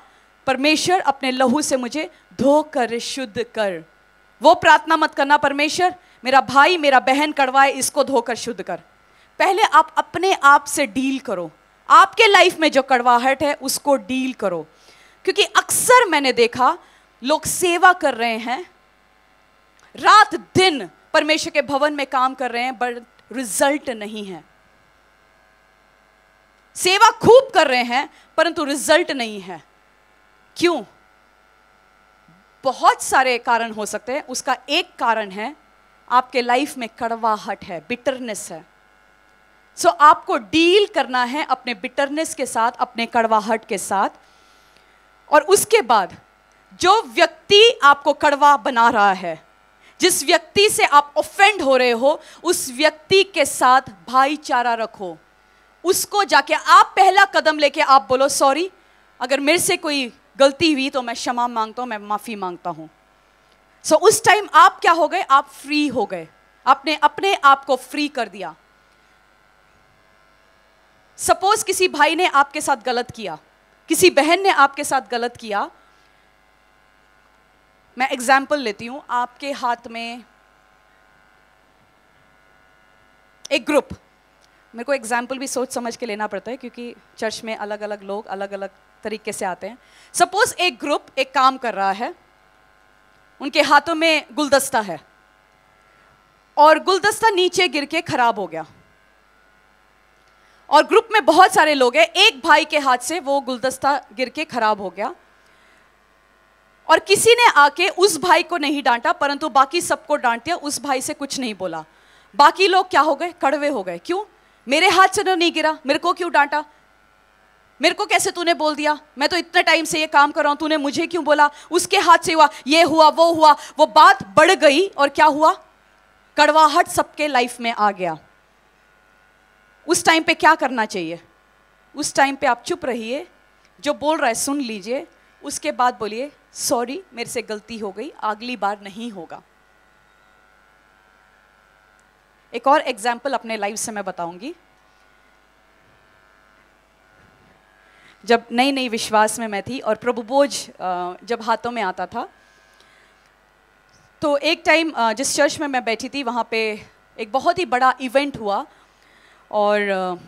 परमेश्वर अपने लहू से मुझे धोकर शुद्ध कर। वो प्रार्थना मत करना, परमेश्वर मेरा भाई, मेरा बहन कड़वा है, इसको धोकर शुद्ध कर। पहले आप अपने आप से डील करो। आपके लाइफ में जो कड़वाहट है उसको डील करो। क्योंकि अक्सर मैंने देखा लोग सेवा कर रहे हैं, रात दिन परमेश्वर के भवन में काम कर रहे हैं, बट रिजल्ट नहीं है। सेवा खूब कर रहे हैं परंतु रिजल्ट नहीं है। क्यों? बहुत सारे कारण हो सकते हैं। उसका एक कारण है आपके लाइफ में कड़वाहट है, बिटरनेस है। सो आपको डील करना है अपने बिटरनेस के साथ, अपने कड़वाहट के साथ। और उसके बाद जो व्यक्ति आपको कड़वा बना रहा है, जिस व्यक्ति से आप ऑफेंड हो रहे हो, उस व्यक्ति के साथ भाईचारा रखो। उसको जाके आप पहला कदम लेके आप बोलो, सॉरी, अगर मेरे से कोई गलती हुई तो मैं क्षमा मांगता हूं, मैं माफी मांगता हूं। सो उस टाइम आप क्या हो गए? आप फ्री हो गए। आपने अपने आप को फ्री कर दिया। सपोज किसी भाई ने आपके साथ गलत किया, किसी बहन ने आपके साथ गलत किया। मैं एग्जाम्पल लेती हूं। आपके हाथ में एक ग्रुप, मेरे को एग्जाम्पल भी सोच समझ के लेना पड़ता है क्योंकि चर्च में अलग अलग लोग अलग अलग तरीके से आते हैं। सपोज एक ग्रुप एक काम कर रहा है, उनके हाथों में गुलदस्ता है और गुलदस्ता नीचे गिर के खराब हो गया, और ग्रुप में बहुत सारे लोग हैं। एक भाई के हाथ से वो गुलदस्ता गिर के खराब हो गया और किसी ने आके उस भाई को नहीं डांटा परंतु बाकी सबको डांट दिया, उस भाई से कुछ नहीं बोला। बाकी लोग क्या हो गए? कड़वे हो गए। क्यों? मेरे हाथ से तो नहीं गिरा, मेरे को क्यों डांटा, मेरे को कैसे तूने बोल दिया, मैं तो इतने टाइम से ये काम कर रहा हूं, तूने मुझे क्यों बोला, उसके हाथ से हुआ, ये हुआ, वो हुआ। वो बात बढ़ गई और क्या हुआ? कड़वाहट सबके लाइफ में आ गया। उस टाइम पे क्या करना चाहिए? उस टाइम पे आप चुप रहिए, जो बोल रहा है सुन लीजिए, उसके बाद बोलिए, सॉरी मेरे से गलती हो गई, अगली बार नहीं होगा। एक और एग्जाम्पल अपने लाइफ से मैं बताऊंगी। जब नई नई विश्वास में मैं थी और प्रभु बोझ जब हाथों में आता था, तो एक टाइम जिस चर्च में मैं बैठी थी वहाँ पे एक बहुत ही बड़ा इवेंट हुआ। और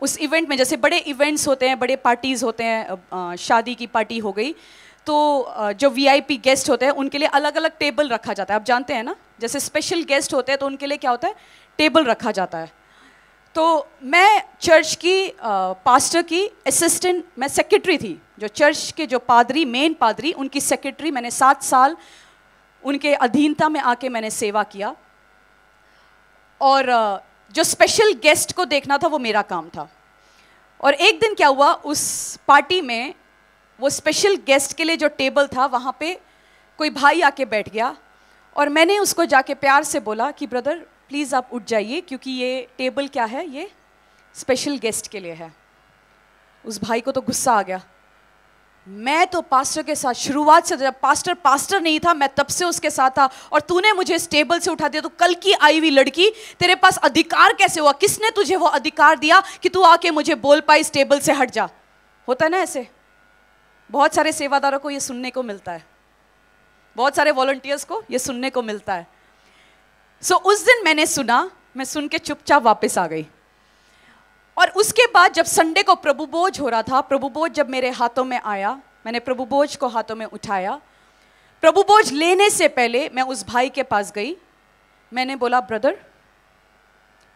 उस इवेंट में जैसे बड़े इवेंट्स होते हैं, बड़े पार्टीज़ होते हैं, शादी की पार्टी हो गई तो जो वीआईपी गेस्ट होते हैं उनके लिए अलग अलग टेबल रखा जाता है। आप जानते हैं ना, जैसे स्पेशल गेस्ट होते हैं तो उनके लिए क्या होता है? टेबल रखा जाता है। तो मैं चर्च की पास्टर की असिस्टेंट, मैं सेक्रेटरी थी। जो चर्च के जो पादरी, मेन पादरी, उनकी सेक्रेटरी, मैंने 7 साल उनके अधीनता में आके मैंने सेवा किया। और जो स्पेशल गेस्ट को देखना था वो मेरा काम था। और एक दिन क्या हुआ, उस पार्टी में वो स्पेशल गेस्ट के लिए जो टेबल था वहाँ पे कोई भाई आके बैठ गया, और मैंने उसको जाके प्यार से बोला कि ब्रदर प्लीज़ आप उठ जाइए, क्योंकि ये टेबल क्या है, ये स्पेशल गेस्ट के लिए है। उस भाई को तो गुस्सा आ गया। मैं तो पास्टर के साथ शुरुआत से, जब पास्टर नहीं था, मैं तब से उसके साथ था, और तूने मुझे इस टेबल से उठा दिया। तो कल की आई हुई लड़की, तेरे पास अधिकार कैसे हुआ? किसने तुझे वो अधिकार दिया कि तू आके मुझे बोल पाई इस टेबल से हट जा? होता है ना ऐसे, बहुत सारे सेवादारों को ये सुनने को मिलता है, बहुत सारे वॉलंटियर्स को ये सुनने को मिलता है। सो उस दिन मैंने सुना, मैं सुन के चुपचाप वापस आ गई। और उसके बाद जब संडे को प्रभु भोज हो रहा था, प्रभु भोज जब मेरे हाथों में आया, मैंने प्रभु भोज को हाथों में उठाया। प्रभु भोज लेने से पहले मैं उस भाई के पास गई, मैंने बोला ब्रदर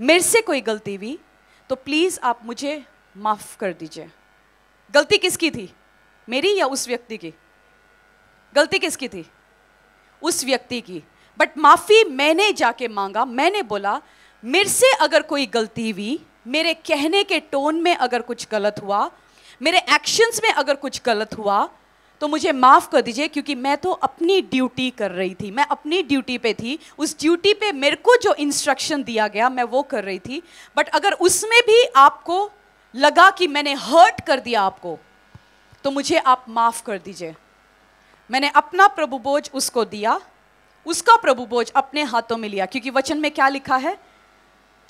मेरे से कोई गलती हुई तो प्लीज़ आप मुझे माफ़ कर दीजिए। गलती किसकी थी, मेरी या उस व्यक्ति की? गलती किसकी थी? उस व्यक्ति की। बट माफ़ी मैंने जाके मांगा। मैंने बोला मेरे से अगर कोई गलती हुई, मेरे कहने के टोन में अगर कुछ गलत हुआ, मेरे एक्शंस में अगर कुछ गलत हुआ, तो मुझे माफ़ कर दीजिए, क्योंकि मैं तो अपनी ड्यूटी कर रही थी, मैं अपनी ड्यूटी पे थी। उस ड्यूटी पे मेरे को जो इंस्ट्रक्शन दिया गया मैं वो कर रही थी। बट अगर उसमें भी आपको लगा कि मैंने हर्ट कर दिया आपको, तो मुझे आप माफ़ कर दीजिए। मैंने अपना प्रभु बोझ उसको दिया, उसका प्रभु बोझ अपने हाथों में लिया, क्योंकि वचन में क्या लिखा है?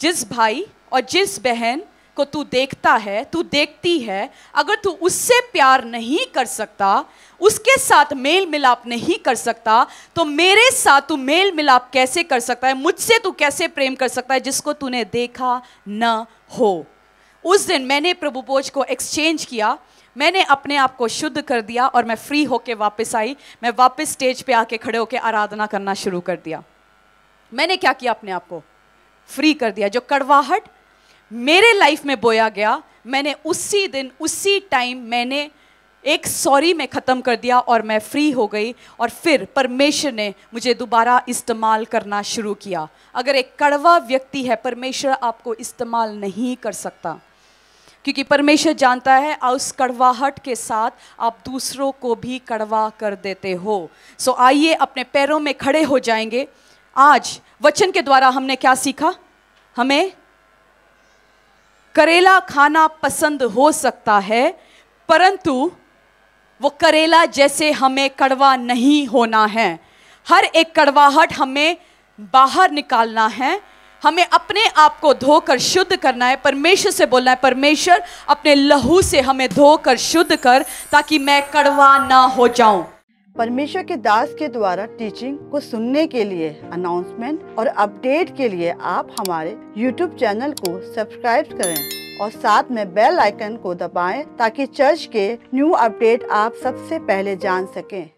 जिस भाई और जिस बहन को तू देखता है, तू देखती है, अगर तू उससे प्यार नहीं कर सकता, उसके साथ मेल मिलाप नहीं कर सकता, तो मेरे साथ तू मेल मिलाप कैसे कर सकता है? मुझसे तू कैसे प्रेम कर सकता है जिसको तूने देखा न हो? उस दिन मैंने प्रभु बोझ को एक्सचेंज किया, मैंने अपने आप को शुद्ध कर दिया और मैं फ्री होके वापस आई। मैं वापस स्टेज पे आके खड़े होके आराधना करना शुरू कर दिया। मैंने क्या किया? अपने आप को फ्री कर दिया। जो कड़वाहट मेरे लाइफ में बोया गया, मैंने उसी दिन उसी टाइम मैंने एक सॉरी में ख़त्म कर दिया और मैं फ्री हो गई। और फिर परमेश्वर ने मुझे दोबारा इस्तेमाल करना शुरू किया। अगर एक कड़वा व्यक्ति है, परमेश्वर आपको इस्तेमाल नहीं कर सकता, क्योंकि परमेश्वर जानता है उस कड़वाहट के साथ आप दूसरों को भी कड़वा कर देते हो। सो आइए अपने पैरों में खड़े हो जाएंगे। आज वचन के द्वारा हमने क्या सीखा? हमें करेला खाना पसंद हो सकता है, परंतु वो करेला जैसे हमें कड़वा नहीं होना है। हर एक कड़वाहट हमें बाहर निकालना है, हमें अपने आप को धोकर शुद्ध करना है। परमेश्वर से बोलना है, परमेश्वर अपने लहू से हमें धोकर शुद्ध कर, ताकि मैं कड़वा ना हो जाऊं। परमेश्वर के दास के द्वारा टीचिंग को सुनने के लिए, अनाउंसमेंट और अपडेट के लिए आप हमारे YouTube चैनल को सब्सक्राइब करें और साथ में बेल आइकन को दबाएं, ताकि चर्च के न्यू अपडेट आप सबसे पहले जान सकें।